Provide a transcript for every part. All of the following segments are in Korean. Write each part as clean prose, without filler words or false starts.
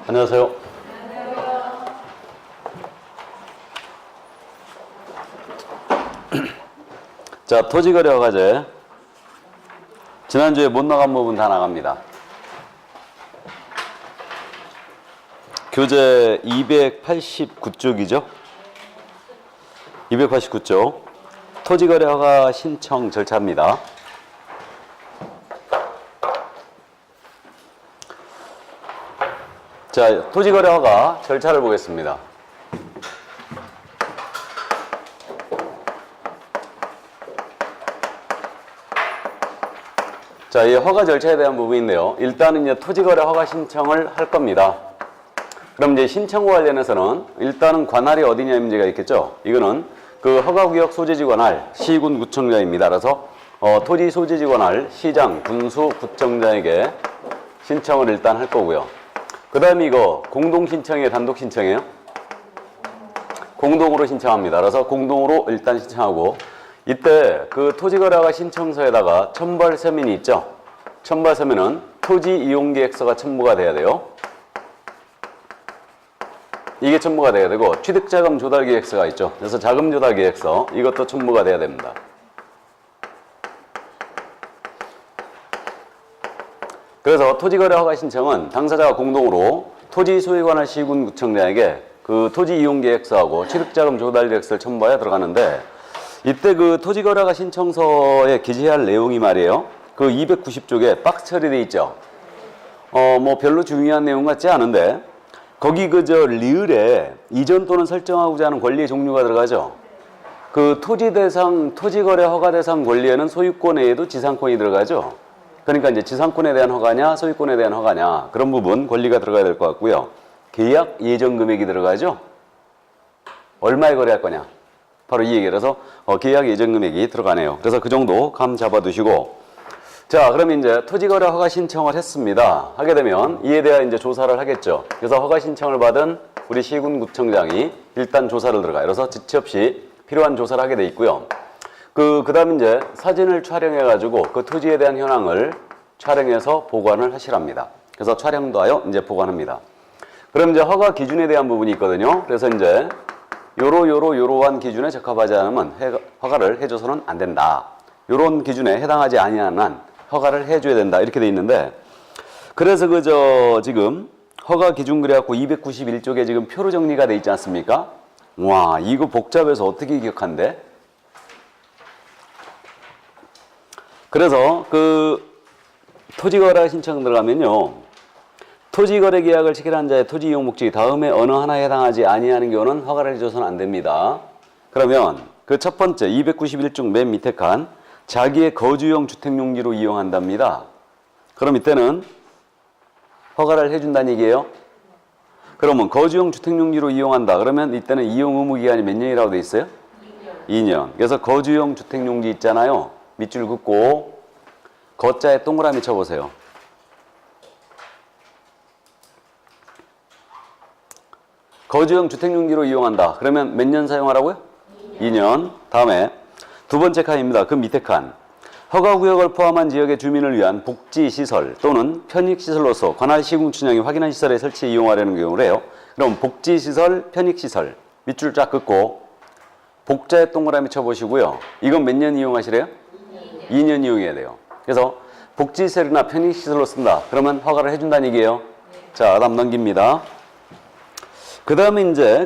안녕하세요. 자, 토지거래 허가제. 지난주에 못 나간 부분 다 나갑니다. 교재 289쪽이죠. 289쪽. 토지거래 허가 신청 절차입니다. 자, 토지거래 허가 절차를 보겠습니다. 자, 이 허가 절차에 대한 부분인데요. 일단은 이제 토지거래 허가 신청을 할 겁니다. 그럼 이제 신청과 관련해서는 일단은 관할이 어디냐 문제가 있겠죠. 이거는 그 허가구역 소재지 관할 시군 구청장입니다. 그래서 토지 소재지 관할 시장, 군수, 구청장에게 신청을 일단 할 거고요. 그 다음에 이거 공동 신청이에요, 단독 신청이에요? 공동으로 신청합니다. 그래서 공동으로 일단 신청하고, 이때 그 토지거래허가 신청서에다가 첨부할 서면이 있죠. 첨부할 서면은 토지 이용계획서가 첨부가 돼야 돼요. 이게 첨부가 돼야 되고, 취득자금 조달계획서가 있죠. 그래서 자금 조달계획서, 이것도 첨부가 돼야 됩니다. 그래서 토지거래 허가 신청은 당사자가 공동으로 토지 소유에 관한 시군 구청장에게 그 토지 이용 계획서하고 취득자금 조달 계획서를 첨부하여 들어가는데, 이때 그 토지거래 허가 신청서에 기재할 내용이 말이에요. 그 290쪽에 박스 처리돼 있죠. 뭐 별로 중요한 내용 같지 않은데, 거기 그저 리을에 이전 또는 설정하고자 하는 권리의 종류가 들어가죠. 그 토지 대상, 토지거래 허가 대상 권리에는 소유권 외에도 지상권이 들어가죠. 그러니까 이제 지상권에 대한 허가냐, 소유권에 대한 허가냐, 그런 부분 권리가 들어가야 될 것 같고요. 계약 예정 금액이 들어가죠. 얼마에 거래할 거냐, 바로 이 얘기라서 계약 예정 금액이 들어가네요. 그래서 그 정도 감 잡아두시고, 자, 그럼 이제 토지거래 허가 신청을 했습니다. 하게 되면 이에 대한 이제 조사를 하겠죠. 그래서 허가 신청을 받은 우리 시군구청장이 일단 조사를 들어가요. 그래서 지체 없이 필요한 조사를 하게 돼 있고요. 그 다음 이제 사진을 촬영해가지고 그 토지에 대한 현황을 촬영해서 보관을 하시랍니다. 그래서 촬영도 하여 이제 보관합니다. 그럼 이제 허가 기준에 대한 부분이 있거든요. 그래서 이제 요러한 기준에 적합하지 않으면 허가를 해줘서는 안 된다. 요런 기준에 해당하지 아니하는 한 허가를 해줘야 된다. 이렇게 돼 있는데, 그래서 지금 허가 기준 그래갖고 291쪽에 지금 표로 정리가 돼 있지 않습니까? 와, 이거 복잡해서 어떻게 기억한대? 그래서 그 토지거래 신청 들어가면요, 토지거래 계약을 체결한 자의 토지 이용 목적이 다음에 어느 하나에 해당하지 아니하는 경우는 허가를 해줘서는 안 됩니다. 그러면 그 첫 번째 291쪽 맨 밑에 칸, 자기의 거주용 주택용지로 이용한답니다. 그럼 이때는 허가를 해준다는 얘기예요. 그러면 거주용 주택용지로 이용한다. 그러면 이때는 이용 의무 기간이 몇 년이라고 돼 있어요? 2년. 그래서 거주용 주택용지 있잖아요. 밑줄 긋고 거자에 동그라미 쳐보세요. 거주용 주택용지로 이용한다. 그러면 몇 년 사용하라고요? 2년. 다음에 두 번째 칸입니다. 그 밑에 칸. 허가구역을 포함한 지역의 주민을 위한 복지시설 또는 편익시설로서 관할 시군구청장이 확인한 시설에 설치해 이용하려는 경우래요. 그럼 복지시설, 편익시설 밑줄 쫙 긋고 복자에 동그라미 쳐보시고요. 이건 몇 년 이용하시래요? 2년 이용해야 돼요. 그래서 복지시설이나 편익시설로 쓴다. 그러면 허가를 해준다는 얘기예요. 자, 다음 넘깁니다. 그 다음에 이제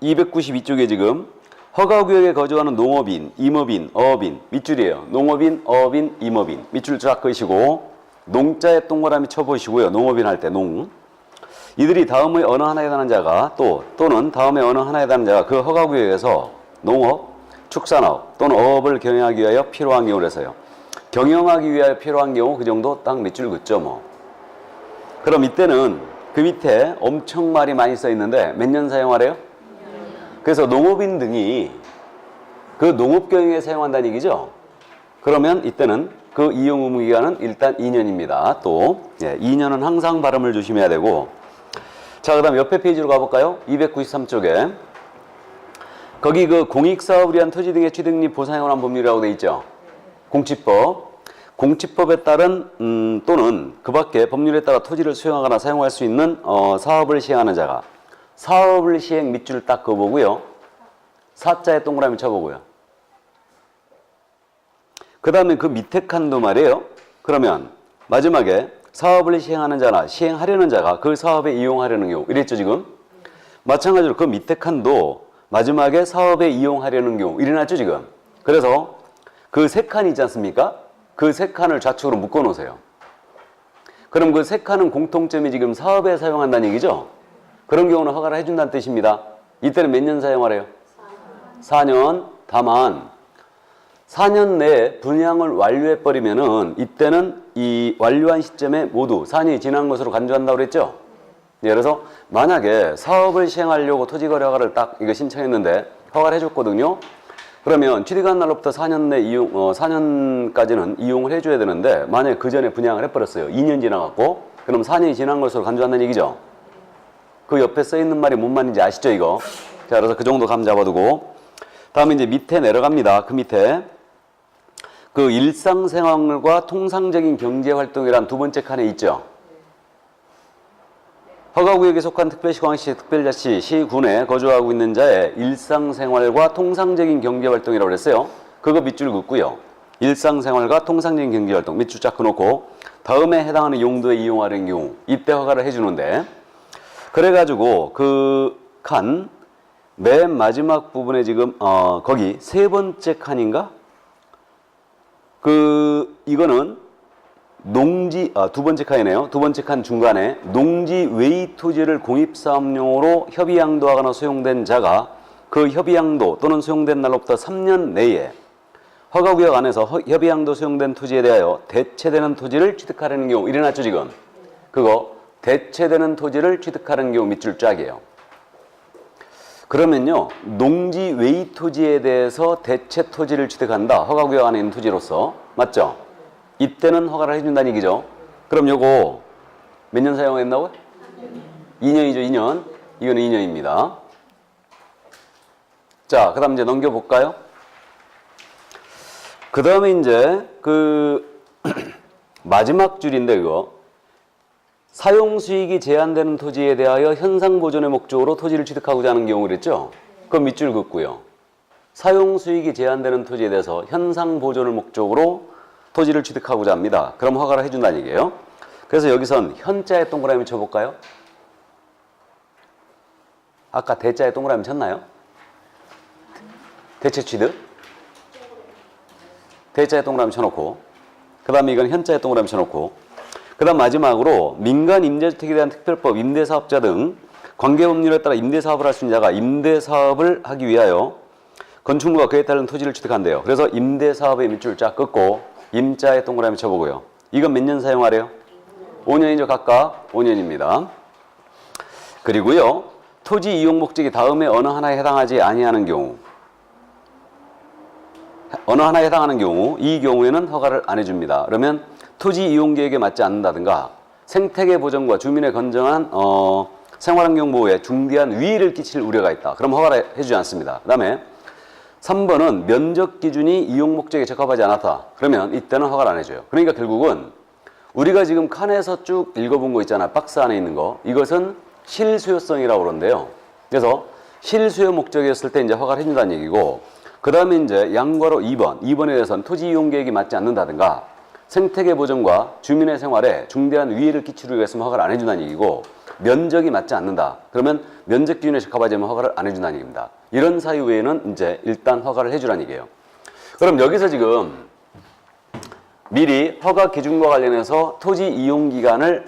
292쪽에 지금 허가구역에 거주하는 농업인, 임업인, 어업인 밑줄이에요. 농업인, 어업인, 임업인 밑줄 쫙 그으시고 농자에 동그라미 쳐보시고요. 농업인 할 때 농. 이들이 다음의 어느 하나에 해당하는 자가 또는 다음에 어느 하나에 해당하는 자가 그 허가구역에서 농업, 축산업 또는 어업을 경영하기 위하여 필요한 경우라서요. 경영하기 위하여 필요한 경우 그 정도 딱 밑줄 긋죠 뭐. 그럼 이때는 그 밑에 엄청 말이 많이 써 있는데 몇 년 사용하래요? 그래서 농업인 등이 그 농업 경영에 사용한다는 얘기죠. 그러면 이때는 그 이용 의무 기간은 일단 2년입니다. 또 2년은 항상 발음을 조심해야 되고, 자, 그다음 옆에 페이지로 가볼까요? 293쪽에 거기 그 공익사업을 위한 토지 등의 취득 및 보상에 관한 법률이라고 돼 있죠. 공취법. 공치법에 따른 또는 그 밖에 법률에 따라 토지를 수용하거나 사용할 수 있는 사업을 시행하는 자가 사업을 시행 밑줄을 딱 그어보고요. 사자에 동그라미 쳐보고요. 그 다음에 그 밑에 칸도 말이에요. 그러면 마지막에 사업을 시행하는 자나 시행하려는 자가 그 사업에 이용하려는 경우 이랬죠 지금? 마찬가지로 그 밑에 칸도 마지막에 사업에 이용하려는 경우 일어났죠 지금? 그래서 그 세 칸이 있지 않습니까? 그 세 칸을 좌측으로 묶어 놓으세요. 그럼 그 세 칸은 공통점이 지금 사업에 사용한다는 얘기죠? 그런 경우는 허가를 해준다는 뜻입니다. 이때는 몇 년 사용하래요? 4년. 다만 4년 내에 분양을 완료해버리면은 이때는 이 완료한 시점에 모두 4년이 지난 것으로 간주한다고 그랬죠? 예, 그래서 만약에 사업을 시행하려고 토지거래 허가를 딱 이거 신청했는데 허가를 해줬거든요. 그러면 취득한 날로부터 4년 내 4년까지는 이용을 해줘야 되는데 만약에 그 전에 분양을 해버렸어요. 2년 지나갔고 그럼 4년이 지난 것으로 간주한다는 얘기죠. 그 옆에 써있는 말이 뭔 말인지 아시죠 이거? 자, 그래서 그 정도 감 잡아두고 다음에 이제 밑에 내려갑니다. 그 밑에 그 일상생활과 통상적인 경제활동이란 두 번째 칸에 있죠. 허가구역에 속한 특별시광시, 특별자치, 시군에 거주하고 있는 자의 일상생활과 통상적인 경제활동이라고 그랬어요. 그거 밑줄 긋고요. 일상생활과 통상적인 경제활동 밑줄 쫙 그놓고 다음에 해당하는 용도에 이용하는 경우 이때 허가를 해주는데 그래가지고 그 칸 맨 마지막 부분에 지금 거기 세 번째 칸인가? 이거는 농지 두 번째 칸이네요. 두 번째 칸 중간에 농지 외의 토지를 공입사업용으로 협의양도하거나 소용된 자가 그 협의양도 또는 소용된 날로부터 3년 내에 허가구역 안에서 협의양도 소용된 토지에 대하여 대체되는 토지를 취득하려는 경우 일어났죠 지금? 그거 대체되는 토지를 취득하는 경우 밑줄 쫙이에요. 그러면요 농지 외의 토지에 대해서 대체 토지를 취득한다. 허가구역 안에 있는 토지로서 맞죠? 이때는 허가를 해준다는 얘기죠. 그럼 요거 몇 년 사용했나고요? 2년이죠 2년. 이거는 2년입니다. 자, 그 다음 이제 넘겨볼까요? 그 다음에 이제 마지막 줄인데 이거 사용수익이 제한되는 토지에 대하여 현상보존의 목적으로 토지를 취득하고자 하는 경우 그랬죠? 그 밑줄 긋고요. 사용수익이 제한되는 토지에 대해서 현상보존을 목적으로 토지를 취득하고자 합니다. 그럼 허가를 해준다는 얘기예요. 그래서 여기선 현자에 동그라미 쳐볼까요? 아까 대자에 동그라미 쳤나요? 대체 취득? 대자에 동그라미 쳐놓고 그 다음에 이건 현자에 동그라미 쳐놓고 그 다음 마지막으로 민간 임대주택에 대한 특별법, 임대사업자 등 관계법률에 따라 임대사업을 할 수 있는 자가 임대사업을 하기 위하여 건축물과 그에 따른 토지를 취득한대요. 그래서 임대사업의 밑줄 쫙 긋고 임자에 동그라미 쳐보고요. 이건 몇 년 사용하래요? 5년이죠. 각각 5년입니다. 그리고요. 토지 이용 목적이 다음에 어느 하나에 해당하지 아니하는 경우 이 경우에는 허가를 안 해줍니다. 그러면 토지 이용 계획에 맞지 않는다든가 생태계 보전과 주민의 건전한 생활환경 보호에 중대한 위해를 끼칠 우려가 있다. 그럼 허가를 해주지 않습니다. 그 다음에 3번은 면적 기준이 이용 목적에 적합하지 않았다. 그러면 이때는 허가를 안 해줘요. 그러니까 결국은 우리가 지금 칸에서 쭉 읽어본 거 있잖아요. 박스 안에 있는 거. 이것은 실수요성이라고 그러는데요. 그래서 실수요 목적이었을 때 이제 허가를 해준다는 얘기고 그 다음에 이제 양괄호 2번에 대해서는 토지 이용 계획이 맞지 않는다든가 생태계 보전과 주민의 생활에 중대한 위해를 끼치기 위해서는 허가를 안 해준다는 얘기고 면적이 맞지 않는다. 그러면 면적 기준에 적합하지 않으면 허가를 안 해준다는 얘기입니다. 이런 사유 외에는 이제 일단 허가를 해주라는 얘기예요. 그럼 여기서 지금 미리 허가 기준과 관련해서 토지 이용 기간을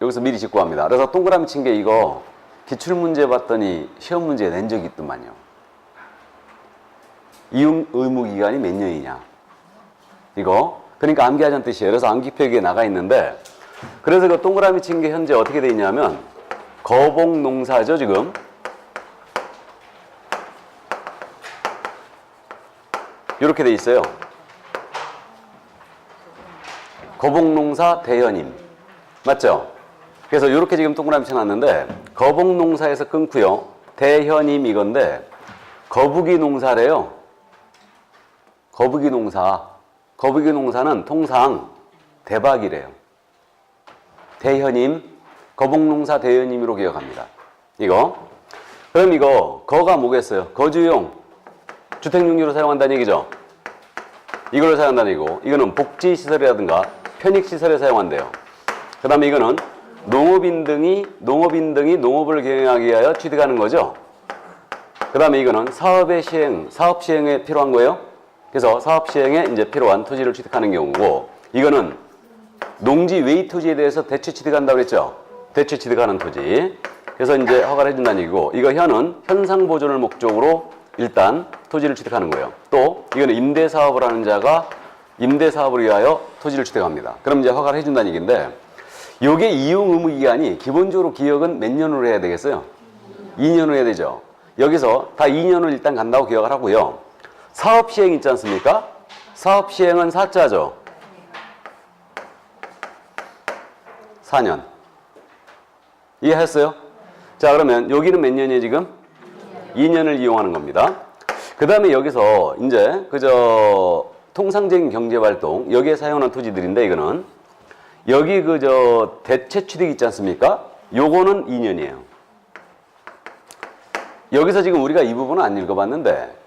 여기서 미리 짚고 합니다. 그래서 동그라미 친 게 이거 기출문제 봤더니 시험 문제에 낸 적이 있더만요. 이용 의무 기간이 몇 년이냐. 이거. 그러니까 암기하자는 뜻이에요. 그래서 암기 표기에 나가 있는데 그래서 그 동그라미 친 게 현재 어떻게 돼 있냐면 거복농사죠 지금. 이렇게 돼 있어요. 거복농사 대현임. 맞죠? 그래서 이렇게 지금 동그라미 쳐놨는데 거복농사에서 끊고요. 대현임 이건데 거북이 농사래요. 거북이 농사. 거북이 농사는 통상 대박이래요. 대현임, 거북농사 대현임으로 기억합니다. 이거. 그럼 이거 거가 뭐겠어요? 거주용, 주택용지로 사용한다는 얘기죠. 이걸로 사용한다는 얘기고, 이거는 복지시설이라든가 편익시설에 사용한대요. 그 다음에 이거는 농업인 등이 농업을 경영하기 위하여 취득하는 거죠. 그 다음에 이거는 사업 시행에 필요한 거예요. 그래서 사업 시행에 이제 필요한 토지를 취득하는 경우고, 이거는 농지 외의 토지에 대해서 대체 취득한다고 그랬죠. 대체 취득하는 토지. 그래서 이제 허가를 해준다는 얘기고, 이거 현은 현상 보존을 목적으로 일단 토지를 취득하는 거예요. 또 이거는 임대사업을 하는 자가 임대사업을 위하여 토지를 취득합니다. 그럼 이제 허가를 해준다는 얘기인데, 요게 이용 의무 기간이 기본적으로 기억은 몇 년으로 해야 되겠어요? 2년으로 해야 되죠. 여기서 다 2년을 일단 간다고 기억을 하고요. 사업 시행 있지 않습니까? 사업 시행은 4자죠. 4년. 이해했어요? 자, 그러면 여기는 몇 년이에요, 지금? 2년을 이용하는 겁니다. 그 다음에 여기서 이제 통상적인 경제활동, 여기에 사용하는 토지들인데, 이거는 여기 대체 취득 있지 않습니까? 요거는 2년이에요. 여기서 지금 우리가 이 부분은 안 읽어봤는데,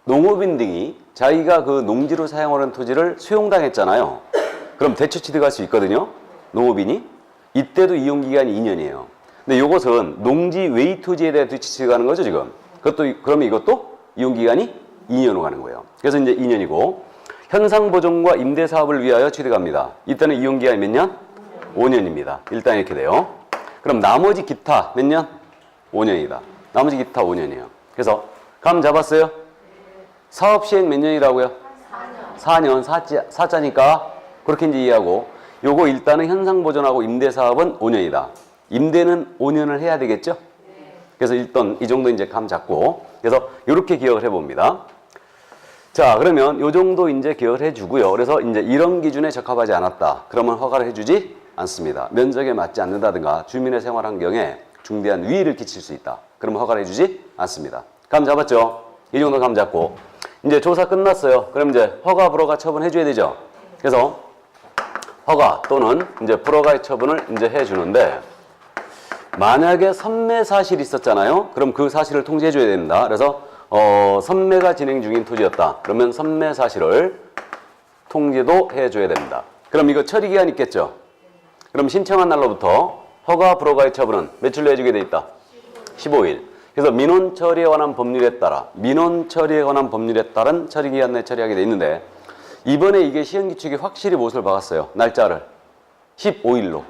농업인 등이 자기가 그 농지로 사용하는 토지를 수용당했잖아요. 그럼 대체 취득할 수 있거든요. 농업인이. 이때도 이용기간이 2년이에요. 근데 요것은 농지 외의 토지에 대해 대체 취득하는 거죠, 지금. 그러면 이것도 이용기간이 2년으로 가는 거예요. 그래서 이제 2년이고, 현상보존과 임대사업을 위하여 취득합니다. 이때는 이용기간이 몇 년? 5년입니다. 일단 이렇게 돼요. 그럼 나머지 기타 몇 년? 5년이다. 나머지 기타 5년이에요. 그래서 감 잡았어요? 사업 시행 몇 년이라고요? 4년. 4자니까 그렇게 이제 이해하고, 요거 일단은 현상보존하고 임대사업은 5년이다. 임대는 5년을 해야 되겠죠? 그래서 일단 이 정도 이제 감 잡고, 그래서 이렇게 기억을 해봅니다. 자, 그러면 요 정도 이제 기억을 해주고요. 그래서 이제 이런 기준에 적합하지 않았다. 그러면 허가를 해주지 않습니다. 면적에 맞지 않는다든가 주민의 생활 환경에 중대한 위해를 끼칠 수 있다. 그러면 허가를 해주지 않습니다. 감 잡았죠? 이 정도 감 잡고, 이제 조사 끝났어요. 그럼 이제 허가 불허가 처분해줘야 되죠. 그래서 허가 또는 이제 불허가의 처분을 이제 해주는데, 만약에 선매 사실이 있었잖아요. 그럼 그 사실을 통지해줘야 됩니다. 그래서 선매가 진행 중인 토지였다. 그러면 선매 사실을 통지도 해줘야 됩니다. 그럼 이거 처리 기한 있겠죠? 그럼 신청한 날로부터 허가 불허가의 처분은 며칠로 해주게 돼 있다? 15일. 그래서 민원 처리에 관한 법률에 따라, 민원 처리에 관한 법률에 따른 처리 기한 내에 처리하게 돼 있는데, 이번에 이게 시행규칙이 확실히 못을 박았어요. 날짜를 15일로.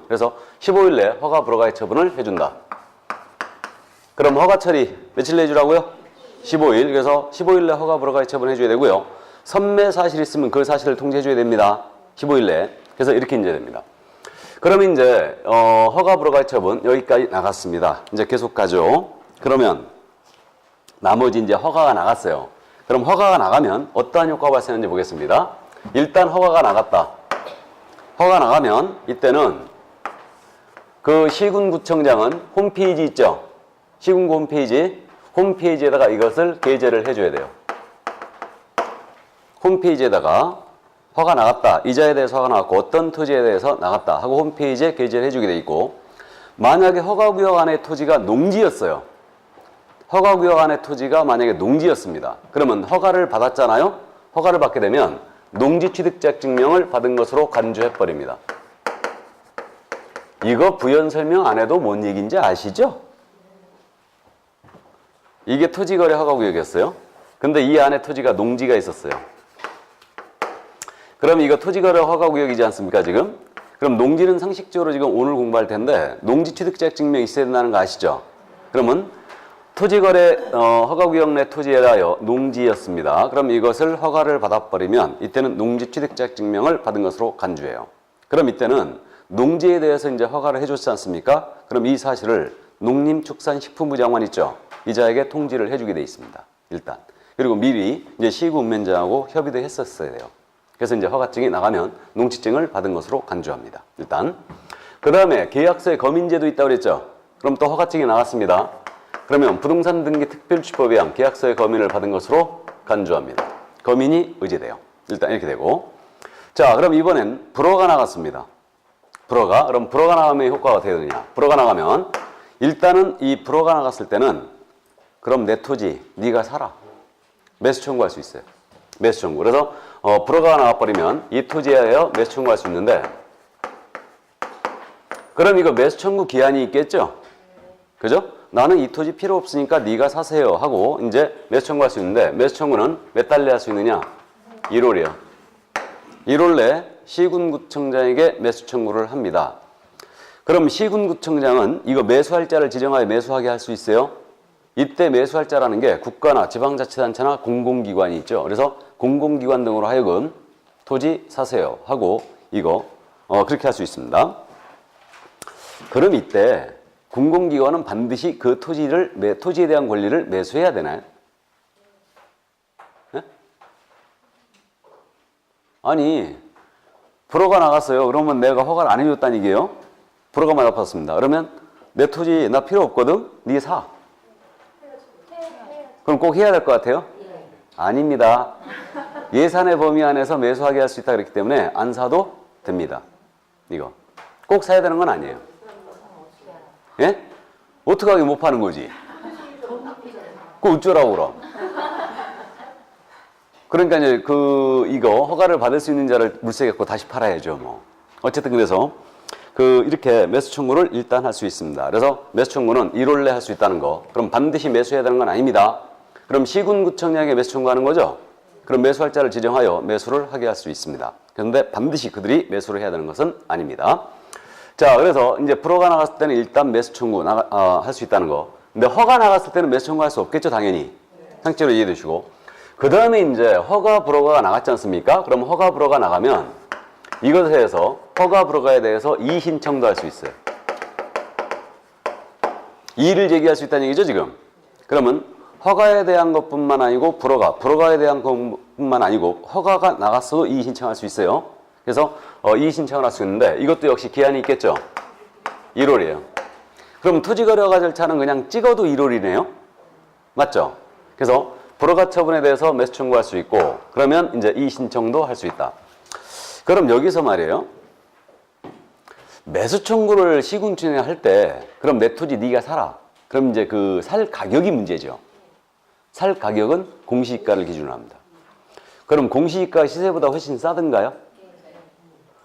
그래서 15일 내에 허가 불허가의 처분을 해준다. 그럼 허가 처리 며칠 내주라고요? 15일. 그래서 15일 내 허가 불허가의 처분을 해줘야 되고요. 선매 사실이 있으면 그 사실을 통지해줘야 됩니다. 15일 내에. 그래서 이렇게 이제 됩니다. 그러면 이제 허가 불허가의 처분 여기까지 나갔습니다. 이제 계속 가죠. 그러면 나머지 이제 허가가 나갔어요. 그럼 허가가 나가면 어떠한 효과가 발생하는지 보겠습니다. 일단 허가가 나갔다. 허가 나가면 이때는 그 시군구청장은 홈페이지 있죠? 시군구 홈페이지에다가 이것을 게재를 해줘야 돼요. 홈페이지에다가 허가 나갔다. 이자에 대해서 허가 나갔고 어떤 토지에 대해서 나갔다 하고 홈페이지에 게재를 해주게 돼 있고, 만약에 허가구역 안의 토지가 농지였어요. 허가구역 안의 토지가 만약에 농지였습니다. 그러면 허가를 받았잖아요. 허가를 받게 되면 농지 취득자 증명을 받은 것으로 간주해버립니다. 이거 부연 설명 안 해도 뭔 얘기인지 아시죠? 이게 토지거래 허가구역이었어요. 근데 이 안에 토지가 농지가 있었어요. 그럼 이거 토지거래 허가구역이지 않습니까, 지금? 그럼 농지는 상식적으로 지금 오늘 공부할 텐데 농지 취득자 증명이 있어야 된다는 거 아시죠? 그러면 토지거래 허가구역 내 토지에 대하여 농지였습니다. 그럼 이것을 허가를 받아버리면 이때는 농지 취득자 증명을 받은 것으로 간주해요. 그럼 이때는 농지에 대해서 이제 허가를 해줬지 않습니까? 그럼 이 사실을 농림축산식품부 장관 있죠? 이자에게 통지를 해주게 돼 있습니다. 일단. 그리고 미리 이제 시구 운면자하고 협의도 했었어야 돼요. 그래서 이제 허가증이 나가면 농지증을 받은 것으로 간주합니다. 일단. 그 다음에 계약서에 거민제도 있다고 그랬죠? 그럼 또 허가증이 나갔습니다. 그러면 부동산 등기 특별취법에 의한 계약서의 거민을 받은 것으로 간주합니다. 거민이 의제돼요. 일단 이렇게 되고. 자, 그럼 이번엔 불어가 나갔습니다. 그럼 불어가 나가면 효과가 어떻게 되느냐? 불어가 나가면 일단은 이 불어가 나갔을 때는 그럼 내 토지 네가 사라. 매수 청구할 수 있어요. 매수 청구. 그래서 불어가 나가버리면 이 토지에 대하여 매수 청구할 수 있는데, 그럼 이거 매수 청구 기한이 있겠죠? 그죠? 나는 이 토지 필요 없으니까 네가 사세요 하고 이제 매수 청구할 수 있는데, 매수 청구는 몇 달 내에 할 수 있느냐? 1월이요. 1월 내 시군구청장에게 매수 청구를 합니다. 그럼 시군구청장은 이거 매수할 자를 지정하여 매수하게 할 수 있어요? 이때 매수할 자라는 게 국가나 지방자치단체나 공공기관이 있죠. 그래서 공공기관 등으로 하여금 토지 사세요 하고 이거 그렇게 할 수 있습니다. 그럼 이때 공공기관은 반드시 그 토지에 대한 권리를 매수해야 되나요? 네? 아니, 불어가 나갔어요. 그러면 내가 허가를 안 해줬다는 얘기예요. 불어가 나갔습니다. 그러면 내 토지 나 필요 없거든? 네 사. 그럼 꼭 해야 될 것 같아요? 아닙니다. 예산의 범위 안에서 매수하게 할 수 있다 그랬기 때문에 안 사도 됩니다. 이거 꼭 사야 되는 건 아니에요. 예? 어떻게 하게 못 파는 거지? 그거 어쩌라고 그럼? 그러니까 이제 이거 허가를 받을 수 있는 자를 물세 갖고 다시 팔아야죠, 뭐. 어쨌든 그래서 이렇게 매수 청구를 일단 할 수 있습니다. 그래서 매수 청구는 1월 내에 할 수 있다는 거. 그럼 반드시 매수해야 되는 건 아닙니다. 그럼 시군구청장에게 매수 청구하는 거죠? 그럼 매수할 자를 지정하여 매수를 하게 할 수 있습니다. 그런데 반드시 그들이 매수를 해야 되는 것은 아닙니다. 자, 그래서 이제 불어가 나갔을 때는 일단 매수 청구 할 수 있다는 거. 근데 허가 나갔을 때는 매수 청구할 수 없겠죠, 당연히. 상식적으로 이해해 주시고. 그 다음에 이제 허가 불어가 나갔지 않습니까? 그럼 허가 불어가 나가면 이것에 대해서 허가 불어가에 대해서 이의 신청도 할 수 있어요. 이의를 제기할 수 있다는 얘기죠, 지금. 그러면 허가에 대한 것뿐만 아니고 불어가에 대한 것뿐만 아니고 허가가 나갔어도 이의 신청할 수 있어요. 그래서 이의 신청을 할 수 있는데 이것도 역시 기한이 있겠죠. 1월이에요. 그럼 토지거래허가 절차는 그냥 찍어도 1월이네요. 맞죠? 그래서 불허가 처분에 대해서 매수 청구할 수 있고, 그러면 이제 이의 신청도 할 수 있다. 그럼 여기서 말이에요. 매수 청구를 시군구청에 할 때 그럼 내 토지 네가 사라. 그럼 이제 살 가격이 문제죠. 살 가격은 공시지가를 기준으로 합니다. 그럼 공시지가 시세보다 훨씬 싸든가요?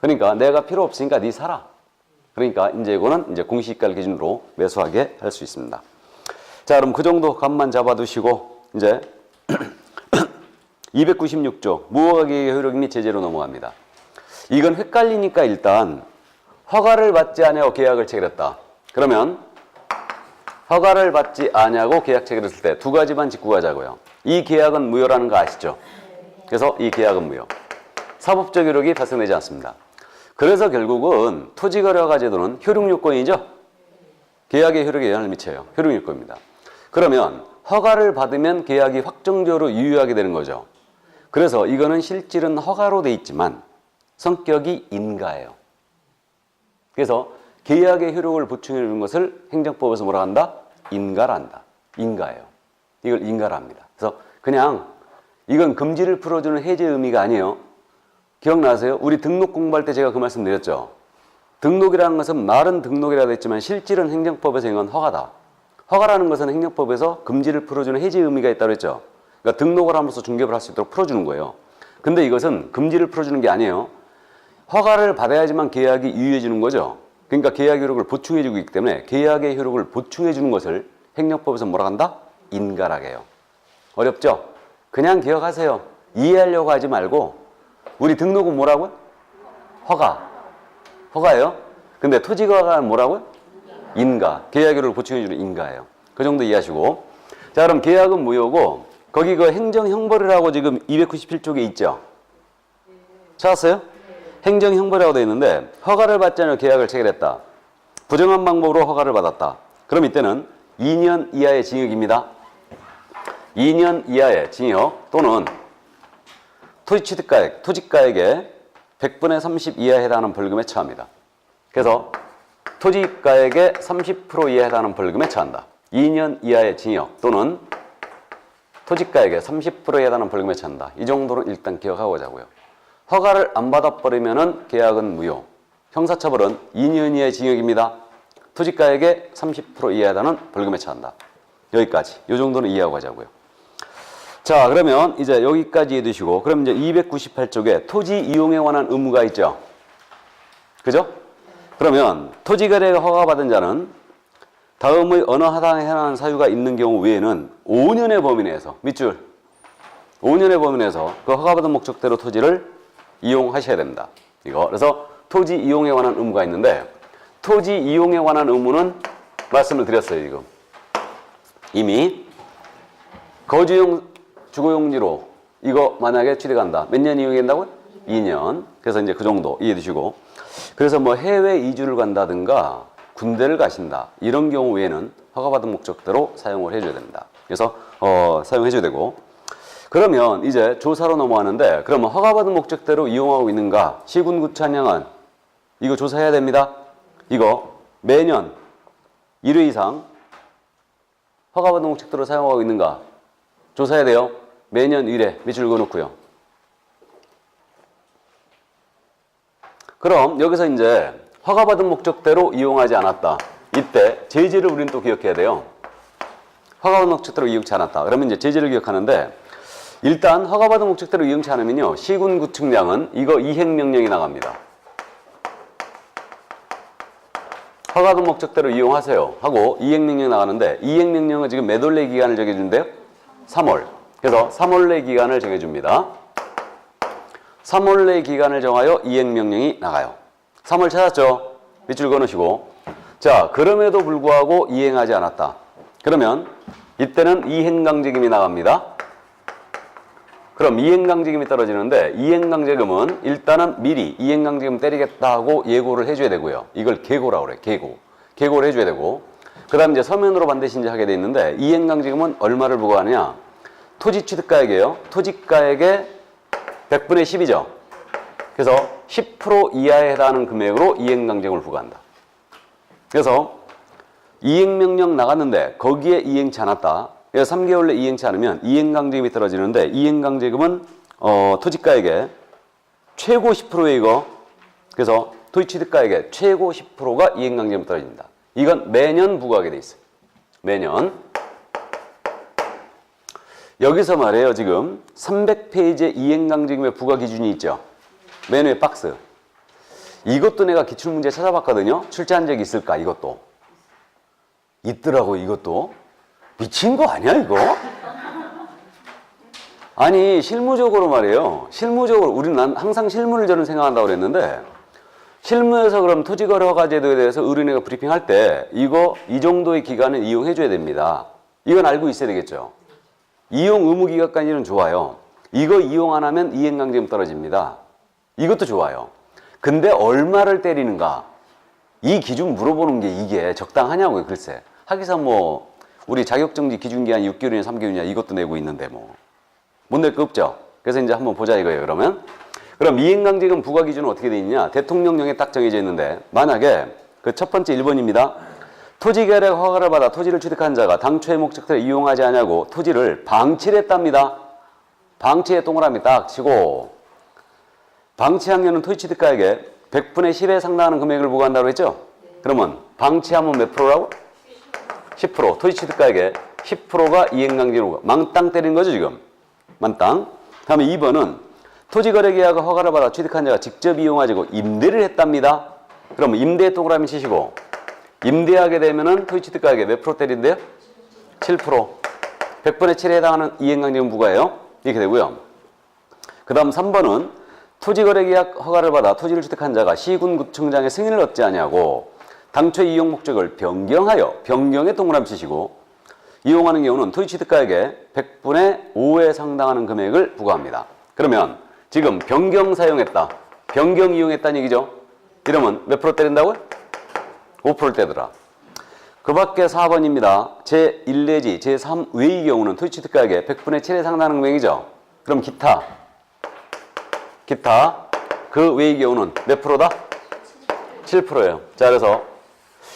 그러니까 내가 필요 없으니까 네 사라. 그러니까 이제 이거는 이제 공시지가를 기준으로 매수하게 할 수 있습니다. 자, 그럼 그 정도 감만 잡아두시고 이제 296조 무허가계획의 효력 및 제재로 넘어갑니다. 이건 헷갈리니까 일단 허가를 받지 아니하고 계약을 체결했다. 그러면 허가를 받지 아니하고 계약 체결했을 때 두 가지만 짚고 가자고요. 이 계약은 무효라는 거 아시죠? 그래서 이 계약은 무효. 사법적 효력이 발생되지 않습니다. 그래서 결국은 토지거래허가 제도는 효력요건이죠? 계약의 효력에 영향을 미쳐요. 효력요건입니다. 그러면 허가를 받으면 계약이 확정적으로 유효하게 되는 거죠. 그래서 이거는 실질은 허가로 돼 있지만 성격이 인가예요. 그래서 계약의 효력을 보충해 주는 것을 행정법에서 뭐라 한다? 인가라 한다. 인가예요. 이걸 인가라 합니다. 그래서 그냥 이건 금지를 풀어주는 해제 의미가 아니에요. 기억나세요? 우리 등록 공부할 때 제가 그 말씀 드렸죠. 등록이라는 것은 말은 등록이라고 했지만 실질은 행정법에서 이건 허가다. 허가라는 것은 행정법에서 금지를 풀어주는 해제 의미가 있다고 했죠. 그러니까 등록을 함으로써 중개를 할 수 있도록 풀어주는 거예요. 근데 이것은 금지를 풀어주는 게 아니에요. 허가를 받아야지만 계약이 유효해지는 거죠. 그러니까 계약 효력을 보충해주고 있기 때문에 계약의 효력을 보충해주는 것을 행정법에서 뭐라 한다? 인가라고 해요. 어렵죠? 그냥 기억하세요. 이해하려고 하지 말고 우리 등록은 뭐라고요? 허가. 허가예요. 근데 토지허가는 뭐라고요? 인가. 계약 효력을 보충해주는 인가예요. 그 정도 이해하시고. 자, 그럼 계약은 무효고 거기 행정형벌이라고 지금 297쪽에 있죠? 찾았어요? 행정형벌이라고 되어 있는데 허가를 받지 않고 계약을 체결했다. 부정한 방법으로 허가를 받았다. 그럼 이때는 2년 이하의 징역입니다. 2년 이하의 징역 또는 토지가액의 100분의 30 이하에 해당하는 벌금에 처합니다. 그래서 토지가액의 30% 이하에 해당하는 벌금에 처한다. 2년 이하의 징역 또는 토지가액의 30%에 해당하는 벌금에 처한다. 이 정도로 일단 기억하고 자고요. 허가를 안 받아버리면은 계약은 무효. 형사처벌은 2년 이하의 징역입니다. 토지가액의 30% 이하에 해당하는 벌금에 처한다. 여기까지. 이 정도는 이해하고 가자고요. 자, 그러면 이제 여기까지 해두시고, 그럼 이제 298쪽에 토지 이용에 관한 의무가 있죠. 그죠? 그러면 토지 거래가 허가받은 자는 다음의 어느 하당에 해당하는 사유가 있는 경우 외에는 5년의 범위 내에서, 밑줄, 5년의 범위 내에서 그 허가받은 목적대로 토지를 이용하셔야 됩니다. 이거. 그래서 토지 이용에 관한 의무가 있는데, 토지 이용에 관한 의무는 말씀을 드렸어요, 지금. 이미 거주용 주거용지로 이거 만약에 취득한다. 몇 년 이용한다고요? 2년. 그래서 이제 그 정도 이해해 두시고. 그래서 뭐 해외 이주를 간다든가 군대를 가신다. 이런 경우 외에는 허가받은 목적대로 사용을 해줘야 됩니다. 그래서 사용해줘야 되고. 그러면 이제 조사로 넘어가는데, 그러면 허가받은 목적대로 이용하고 있는가? 시군구청장은 이거 조사해야 됩니다. 이거 매년 1회 이상 허가받은 목적대로 사용하고 있는가? 조사해야 돼요. 매년 1회 밑줄 그어놓고요. 그럼 여기서 이제 허가받은 목적대로 이용하지 않았다. 이때 제재를 우리는 또 기억해야 돼요. 허가받은 목적대로 이용치 않았다. 그러면 이제 제재를 기억하는데, 일단 허가받은 목적대로 이용치 않으면요, 시군구청장은 이거 이행명령이 나갑니다. 허가받은 목적대로 이용하세요 하고 이행명령 나가는데, 이행명령은 지금 몇 월 내 기간을 정해준대요? 3월. 그래서 3월 내 기간을 정해줍니다. 3월 내 기간을 정하여 이행명령이 나가요. 3월 찾았죠? 밑줄 그어놓으시고. 자, 그럼에도 불구하고 이행하지 않았다. 그러면 이때는 이행강제금이 나갑니다. 그럼 이행강제금이 떨어지는데, 이행강제금은 일단은 미리 이행강제금 때리겠다 하고 예고를 해줘야 되고요. 이걸 계고라고 그래, 계고. 계고를 해줘야 되고. 그 다음 이제 서면으로 반드시 이제 하게 돼 있는데, 이행강제금은 얼마를 부과하느냐? 토지 취득가액이에요. 토지가액의 100분의 10이죠. 그래서 10% 이하에 해당하는 금액으로 이행강제금을 부과한다. 그래서 이행명령 나갔는데 거기에 이행치 않았다. 그래서 3개월 내 이행치 않으면 이행강제금이 떨어지는데, 이행강제금은 토지가액의 최고 10%에 이거. 그래서 토지 취득가액의 최고 10%가 이행강제금이 떨어집니다. 이건 매년 부과하게 돼 있어요. 매년. 여기서 말이에요. 지금 300페이지에 이행강제금의 부과 기준이 있죠. 맨 위에 박스. 이것도 내가 기출문제 찾아봤거든요. 출제한 적이 있을까? 이것도. 있더라고, 이것도. 미친 거 아니야, 이거? 아니, 실무적으로 말이에요. 실무적으로, 우리는 항상 실무를 저는 생각한다고 그랬는데, 실무에서 그럼 토지거래 허가제도에 대해서 의뢰인회가 브리핑할 때, 이거, 이 정도의 기간을 이용해줘야 됩니다. 이건 알고 있어야 되겠죠. 이용 의무 기간까지는 좋아요. 이거 이용 안 하면 이행강제금 떨어집니다. 이것도 좋아요. 근데 얼마를 때리는가? 이 기준 물어보는 게 이게 적당하냐고요, 글쎄. 하기사 뭐, 우리 자격정지 기준기한 6개월이냐 3개월이냐 이것도 내고 있는데 뭐. 못 낼 거 없죠? 그래서 이제 한번 보자 이거예요, 그러면. 그럼 이행강제금 부과 기준은 어떻게 돼 있냐? 대통령령에 딱 정해져 있는데, 만약에 그 첫 번째 1번입니다. 토지계획 허가를 받아 토지를 취득한 자가 당초의 목적대로 이용하지 않냐고 토지를 방치를 했답니다. 방치에 동그라미 딱 치고, 방치한 경우는 토지 취득가액의 100분의 10에 상당하는 금액을 부과한다고 했죠? 그러면 방치하면 몇 프로라고? 10%. 토지 취득가액의 10%가 이행강제로 망땅 때리는 거죠, 지금. 만땅. 다음에 2번은 토지거래계약 허가를 받아 취득한 자가 직접 이용하지고 임대를 했답니다. 그럼 임대에 동그라미 치시고, 임대하게 되면은 토지 취득가액의 몇 프로 때린대요? 7%. 100분의 7에 해당하는 이행강제금 부과예요. 이렇게 되고요. 그 다음 3번은 토지거래계약 허가를 받아 토지를 취득한 자가 시군구청장의 승인을 얻지 않냐고 당초 이용 목적을 변경에 동그라미 치시고, 이용하는 경우는 토지 취득가액의 100분의 5에 상당하는 금액을 부과합니다. 그러면 지금 변경 사용했다. 변경 이용했다는 얘기죠. 이러면 몇 프로 때린다고요? 5%를 때더라. 그 밖에 4번입니다. 제1 내지 제3 외의 경우는 토지 취득가액의 100분의 7에 상당하는 금액이죠. 그럼 기타 그 외의 경우는 몇 프로다? 7%예요. 자, 그래서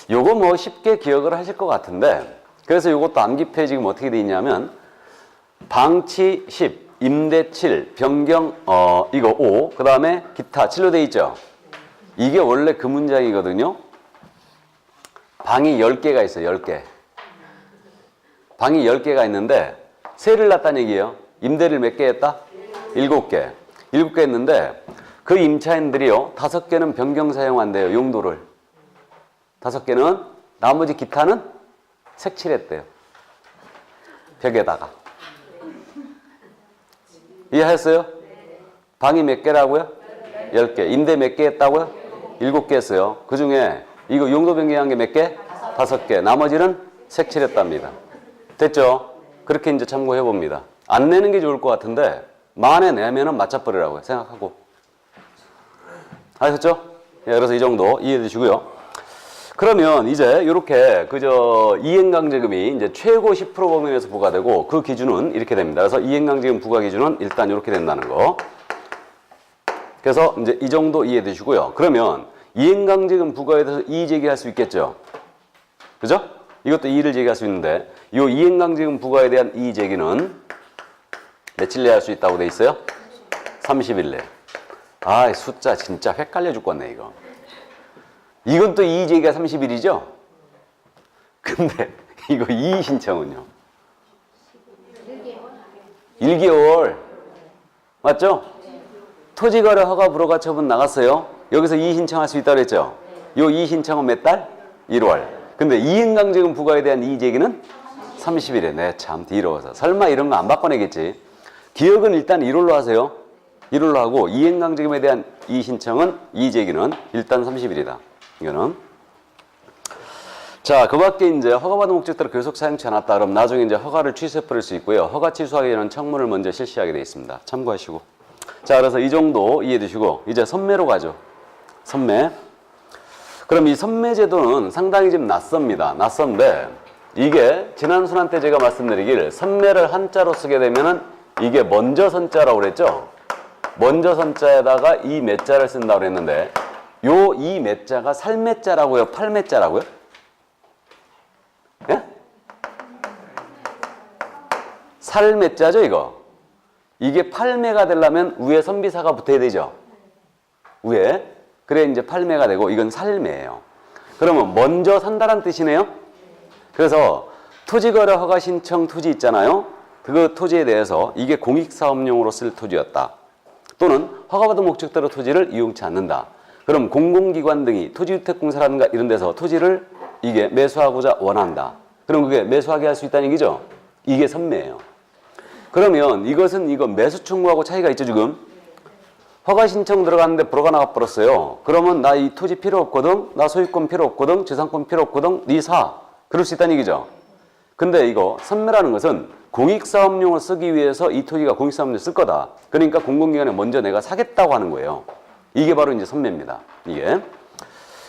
요거 뭐 쉽게 기억을 하실 것 같은데, 그래서 요것도 암기표에 지금 어떻게 돼 있냐면 방치 10, 임대 7, 변경 이거 5, 그 다음에 기타 7로 돼 있죠. 이게 원래 그 문장이거든요. 방이 10개가 있어요. 10개. 방이 10개가 있는데 세를 놨다는 얘기예요. 임대를 몇 개 했다? 7개. 7개 했는데 그 임차인들이요. 5개는 변경 사용한대요. 용도를. 5개는 나머지 기타는 색칠했대요. 벽에다가. 이해하셨어요? 방이 몇 개라고요? 10개. 임대 몇 개 했다고요? 7개 했어요. 그 중에 이거 용도 변경한 게 몇 개? 5개. 나머지는 색칠했답니다. 됐죠? 그렇게 이제 참고해 봅니다. 안 내는 게 좋을 것 같은데 만에 내면은 맞춰버리라고 생각하고. 아셨죠? 예, 그래서 이 정도 이해해 주시고요. 그러면 이제 이렇게 그저 이행강제금이 이제 최고 10% 범위에서 부과되고 그 기준은 이렇게 됩니다. 그래서 이행강제금 부과 기준은 일단 이렇게 된다는 거. 그래서 이제 이 정도 이해해 주시고요. 그러면 이행강제금 부과에 대해서 이의 제기할 수 있겠죠. 그죠? 이것도 이의를 제기할 수 있는데 이 이행강제금 부과에 대한 이의 제기는 며칠 내에 할 수 있다고 돼 있어요? 30일 내. 아, 숫자 진짜 헷갈려 죽겠네 이거. 이건 또 이의 제기가 30일이죠? 근데 이거 이의 신청은요? 1개월. 맞죠? 토지거래 허가 불허가 처분 나갔어요. 여기서 이의 신청할 수 있다고 그랬죠? 요 이의 신청은 몇 달? 1월. 근데 이행강제금 부과에 대한 이의 제기는 30일에. 네, 참 뒤로워서. 설마 이런 거 안 바꿔내겠지. 기억은 일단 1월로 하세요. 1월로 하고 이행강제금에 대한 이의 신청은 이의 제기는 일단 30일이다. 이거는. 자, 그 밖에 이제 허가받은 목적대로 계속 사용치 않았다. 그럼 나중에 이제 허가를 취소해버릴 수 있고요. 허가 취소하기 전에 청문을 먼저 실시하게 되어 있습니다. 참고하시고. 자, 그래서 이 정도 이해해 두시고 이제 선매로 가죠. 선매. 그럼 이 선매제도는 상당히 좀 낯섭니다. 낯선데 이게 지난 순환 때 제가 말씀드리길 선매를 한자로 쓰게 되면은 이게 먼저 선자라고 그랬죠. 먼저 선자에다가 이 매자를 쓴다고 그랬는데 요 이 매자가 살매자라고요? 팔매자라고요? 예? 살매자죠 이거. 이게 팔매가 되려면 위에 선비사가 붙어야 되죠. 위에. 그래 이제 팔매가 되고 이건 살매예요. 그러면 먼저 산다란 뜻이네요. 그래서 토지거래 허가 신청 토지 있잖아요. 그 토지에 대해서 이게 공익사업용으로 쓸 토지였다. 또는 허가받은 목적대로 토지를 이용치 않는다. 그럼 공공기관 등이 토지주택공사라든가 이런 데서 토지를 이게 매수하고자 원한다. 그럼 그게 매수하게 할 수 있다는 얘기죠. 이게 선매예요. 그러면 이것은 이거 매수 청구하고 차이가 있죠 지금. 허가 신청 들어갔는데 불허가 나가 버렸어요. 그러면 나 이 토지 필요 없거든. 나 소유권 필요 없거든. 재산권 필요 없거든. 네 사. 그럴 수 있다는 얘기죠. 근데 이거 선매라는 것은 공익사업용을 쓰기 위해서 이 토지가 공익사업용을 쓸 거다. 그러니까 공공기관에 먼저 내가 사겠다고 하는 거예요. 이게 바로 이제 선매입니다. 이게.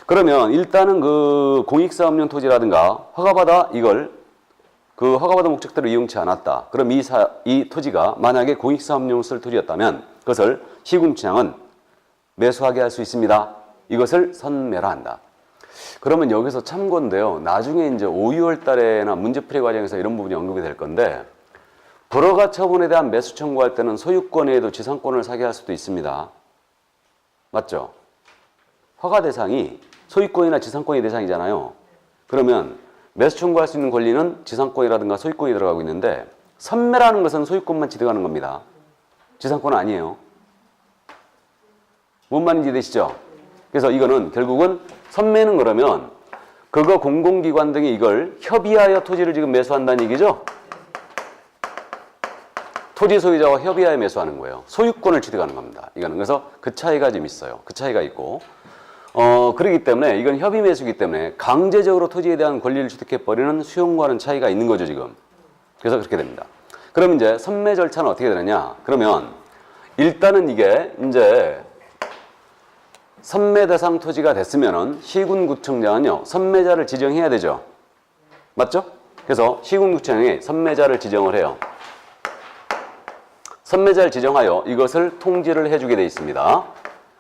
그러면 일단은 그 공익사업용 토지라든가 허가받아 이걸 그 허가받은 목적대로 이용치 않았다. 그럼 이 토지가 만약에 공익사업용을 쓸 토지였다면 그것을 시군청은 매수하게 할 수 있습니다. 이것을 선매라 한다. 그러면 여기서 참고인데요. 나중에 이제 5, 6월 달에나 문제풀이 과정에서 이런 부분이 언급이 될 건데 불허가 처분에 대한 매수 청구할 때는 소유권 외에도 지상권을 사게 할 수도 있습니다. 맞죠? 허가 대상이 소유권이나 지상권이 대상이잖아요. 그러면 매수 청구할 수 있는 권리는 지상권이라든가 소유권이 들어가고 있는데 선매라는 것은 소유권만 들어가는 겁니다. 지상권은 아니에요. 뭔 말인지 되시죠? 그래서 이거는 결국은 선매는 그러면 그거 공공기관 등이 이걸 협의하여 토지를 지금 매수한다는 얘기죠? 토지 소유자와 협의하여 매수하는 거예요. 소유권을 취득하는 겁니다. 이거는. 그래서 그 차이가 좀 있어요. 그 차이가 있고. 그렇기 때문에 이건 협의 매수이기 때문에 강제적으로 토지에 대한 권리를 취득해버리는 수용과는 차이가 있는 거죠, 지금. 그래서 그렇게 됩니다. 그럼 이제 선매 절차는 어떻게 되느냐? 그러면 일단은 이게 이제 선매 대상 토지가 됐으면은 시군구청장은요, 선매자를 지정해야 되죠. 맞죠? 그래서 시군구청장이 선매자를 지정을 해요. 선매자를 지정하여 이것을 통지를 해주게 돼 있습니다.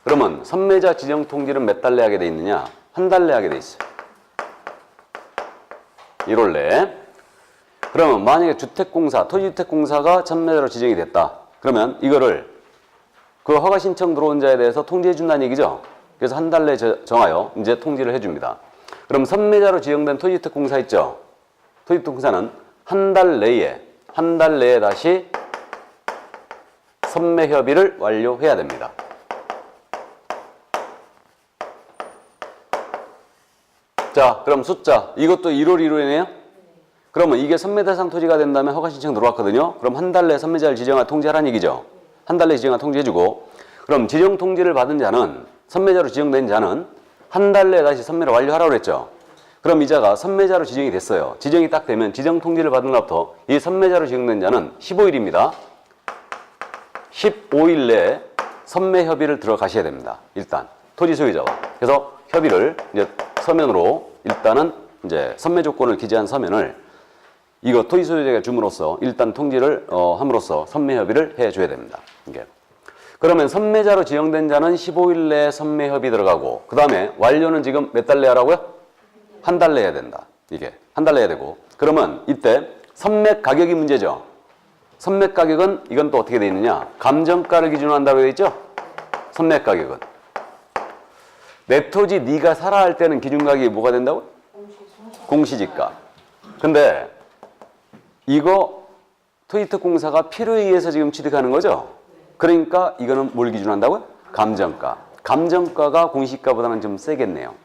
그러면 선매자 지정 통지는 몇 달 내하게 돼 있느냐? 한 달 내하게 돼 있어요. 1월 내. 그러면 만약에 주택공사, 토지주택공사가 선매자로 지정이 됐다. 그러면 이거를 그 허가 신청 들어온 자에 대해서 통지해 준다는 얘기죠. 그래서 한 달 내에 정하여 이제 통지를 해줍니다. 그럼 선매자로 지정된 토지특공사 있죠. 토지특공사는 한 달 내에 다시 선매 협의를 완료해야 됩니다. 자, 그럼 숫자 이것도 1월 1월이네요. 그러면 이게 선매 대상 토지가 된다면 허가 신청 들어왔거든요. 그럼 한 달 내에 선매자를 지정하 통지하라는 얘기죠. 한 달 내에 지정하 통지해주고, 그럼 지정 통지를 받은 자는, 선매자로 지정된 자는 한 달 내에 다시 선매를 완료하라고 그랬죠. 그럼 이 자가 선매자로 지정이 됐어요. 지정이 딱 되면 지정 통지를 받은 날부터 이 선매자로 지정된 자는 15일입니다. 15일 내에 선매 협의를 들어가셔야 됩니다. 일단 토지 소유자와. 그래서 협의를 이제 서면으로 일단은 이제 선매 조건을 기재한 서면을 이거 토지 소유자가 줌으로써 일단 통지를 함으로써 선매 협의를 해줘야 됩니다. 이게. 그러면 선매자로 지정된 자는 15일 내에 선매 협의 들어가고, 그 다음에 완료는 지금 몇 달 내에 하라고요? 한 달 내에 해야 된다. 이게 한 달 내에 해야 되고, 그러면 이때 선매 가격이 문제죠. 선매 가격은 이건 또 어떻게 돼 있느냐? 감정가를 기준으로 한다고 되어 있죠. 선매 가격은 내 토지 네가 사라 할 때는 기준 가격이 뭐가 된다고? 공시지가. 근데 이거 토지특공사가 필요에 의해서 지금 취득하는 거죠. 그러니까 이거는 뭘 기준으로 한다고요? 감정가. 감정가가 공시가보다는 좀 세겠네요.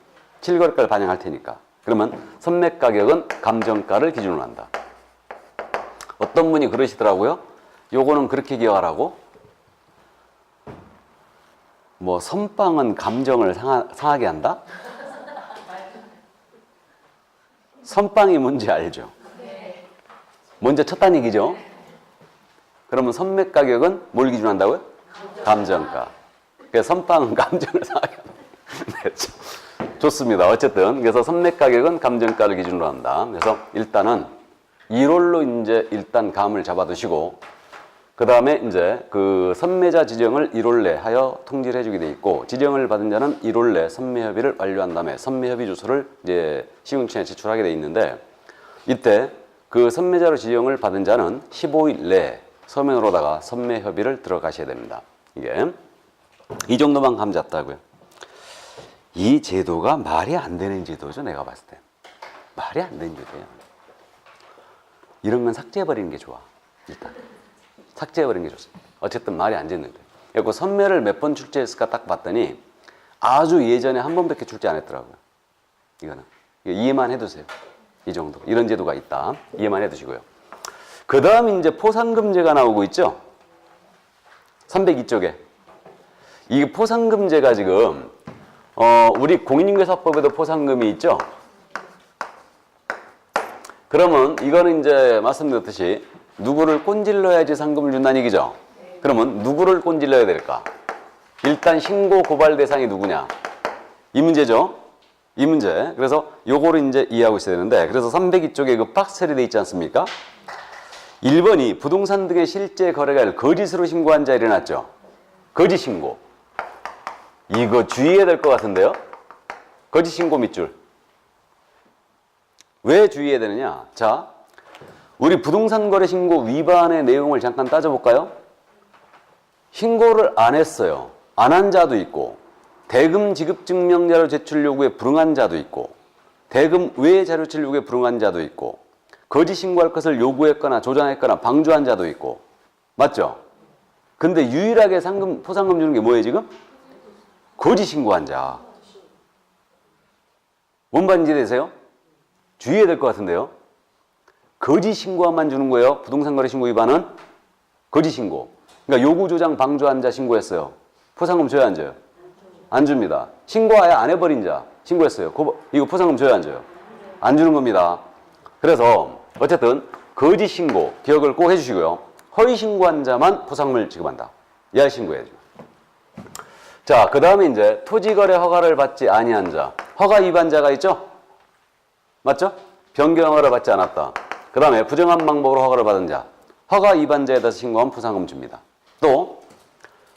실거래가를 반영할 테니까. 그러면 선매 가격은 감정가를 기준으로 한다. 어떤 분이 그러시더라고요. 요거는 그렇게 기억하라고. 뭐 선빵은 감정을 상하게 한다? 선빵이 뭔지 알죠? 먼저 쳤다는 얘기죠. 그러면 선매 가격은 뭘 기준으로 한다고요? 감정가. 그래서 선빵은 감정을 상하게 한다. 네, 좋습니다. 어쨌든 그래서 선매 가격은 감정가를 기준으로 한다. 그래서 일단은 1월로 이제 일단 감을 잡아두시고, 그 다음에 이제 그 선매자 지정을 1월 내 하여 통지를 해주게 돼 있고, 지정을 받은 자는 1월 내 선매 협의를 완료한 다음에 선매 협의 주소를 이제 시군청에 제출하게 돼 있는데, 이때 그 선매자로 지정을 받은 자는 15일 내에 서면으로다가 선매 협의를 들어가셔야 됩니다. 이게 이 정도만 감 잡다고요. 이 제도가 말이 안 되는 제도죠. 내가 봤을 때 말이 안 되는 제도예요. 이런 건 삭제해버리는 게 좋아. 일단 삭제해버리는 게 좋습니다. 어쨌든 말이 안 되는데, 그리고 선매를 몇 번 출제했을까 딱 봤더니 아주 예전에 한 번밖에 출제 안 했더라고요. 이거는 이해만 해두세요. 이 정도, 이런 제도가 있다. 이해만 해두시고요. 그 다음 이제 포상금제가 나오고 있죠. 302쪽에 이 포상금제가 지금 우리 공인중개사법에도 포상금이 있죠. 그러면 이거는 이제 말씀드렸듯이 누구를 꼰질러야지 상금을 준다는 얘기죠. 그러면 누구를 꼰질러야 될까? 일단 신고 고발 대상이 누구냐? 이 문제죠. 이 문제. 그래서 요거를 이제 이해하고 있어야 되는데, 그래서 302쪽에 그 박스 처리돼 있지 않습니까? 1번이 부동산 등의 실제 거래가 거짓으로 신고한 자 일어났죠. 거짓 신고. 이거 주의해야 될 것 같은데요. 거짓 신고 밑줄. 왜 주의해야 되느냐? 자, 우리 부동산 거래 신고 위반의 내용을 잠깐 따져볼까요? 신고를 안 했어요. 안 한 자도 있고, 대금 지급 증명자료 제출 요구에 불응한 자도 있고, 대금 외 자료 제출 요구에 불응한 자도 있고, 거짓 신고할 것을 요구했거나 조장했거나 방조한 자도 있고, 맞죠? 근데 유일하게 포상금 주는 게 뭐예요 지금? 거짓 신고한 자. 뭔 말인지 되세요? 주의해야 될 것 같은데요. 거짓 신고한만 주는 거예요. 부동산 거래 신고 위반은 거짓 신고. 그러니까 요구 조장 방조한 자 신고했어요. 포상금 줘야 안 줘요? 안 줍니다. 신고 아예 안 해버린 자 신고했어요. 이거 포상금 줘야 안 줘요? 안 주는 겁니다. 그래서 어쨌든 거짓 신고 기억을 꼭 해주시고요. 허위 신고한 자만 포상금을 지급한다. 이하 신고해야죠. 자, 그 다음에 이제 토지거래 허가를 받지 아니한 자, 허가 위반자가 있죠? 맞죠? 변경 허가를 받지 않았다. 그 다음에 부정한 방법으로 허가를 받은 자, 허가 위반자에 대해서 신고하면 포상금 줍니다. 또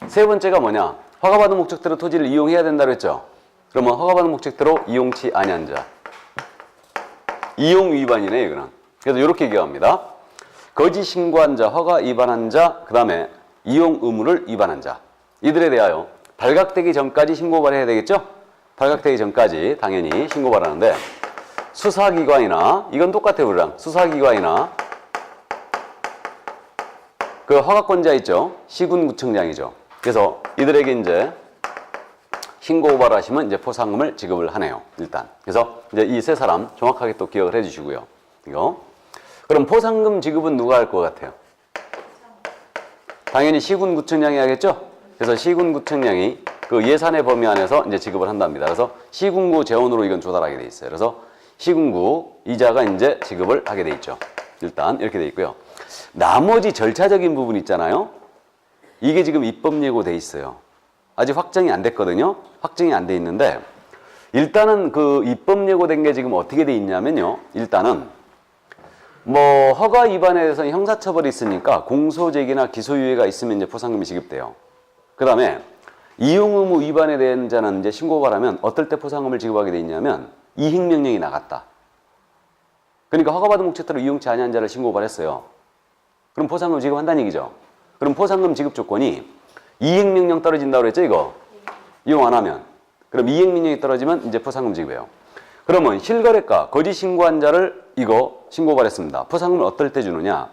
세 번째가 뭐냐? 허가받은 목적대로 토지를 이용해야 된다고 했죠? 그러면 허가받은 목적대로 이용치 아니한 자, 이용 위반이네 이거는. 그래서 이렇게 기억합니다. 거짓 신고한 자, 허가 위반한 자, 그 다음에 이용 의무를 위반한 자. 이들에 대하여 발각되기 전까지 신고발해야 되겠죠? 발각되기 전까지 당연히 신고발하는데 수사기관이나 이건 똑같아요. 우리랑 수사기관이나 그 허가권자 있죠? 시군구청장이죠. 그래서 이들에게 이제 신고발하시면 이제 포상금을 지급을 하네요. 일단. 그래서 이제 이 세 사람 정확하게 또 기억을 해 주시고요. 이거. 그럼 포상금 지급은 누가 할 것 같아요? 당연히 시군구청장이 하겠죠? 그래서 시군구청장이 그 예산의 범위 안에서 이제 지급을 한답니다. 그래서 시군구 재원으로 이건 조달하게 돼 있어요. 그래서 시군구 이자가 이제 지급을 하게 돼 있죠. 일단 이렇게 돼 있고요. 나머지 절차적인 부분 있잖아요. 이게 지금 입법 예고 돼 있어요. 아직 확정이 안 됐거든요. 확정이 안 돼 있는데 일단은 그 입법 예고된 게 지금 어떻게 돼 있냐면요. 일단은 뭐 허가 위반에 대해서는 형사처벌이 있으니까 공소제기나 기소유예가 있으면 이제 포상금이 지급돼요. 그 다음에 이용의무 위반에 대한 자는 이제 신고발하면 어떨 때 포상금을 지급하게 돼 있냐면 이행명령이 나갔다. 그러니까 허가받은 목적대로 이용치 아니한 자를 신고발했어요. 그럼 포상금 지급한다는 얘기죠. 그럼 포상금 지급 조건이 이행명령 떨어진다고 그랬죠, 이거? 이용 안 하면. 그럼 이행명령이 떨어지면 이제 포상금 지급해요. 그러면 실거래가, 거짓 신고한 자를 이거 신고발했습니다. 포상금을 어떨 때 주느냐?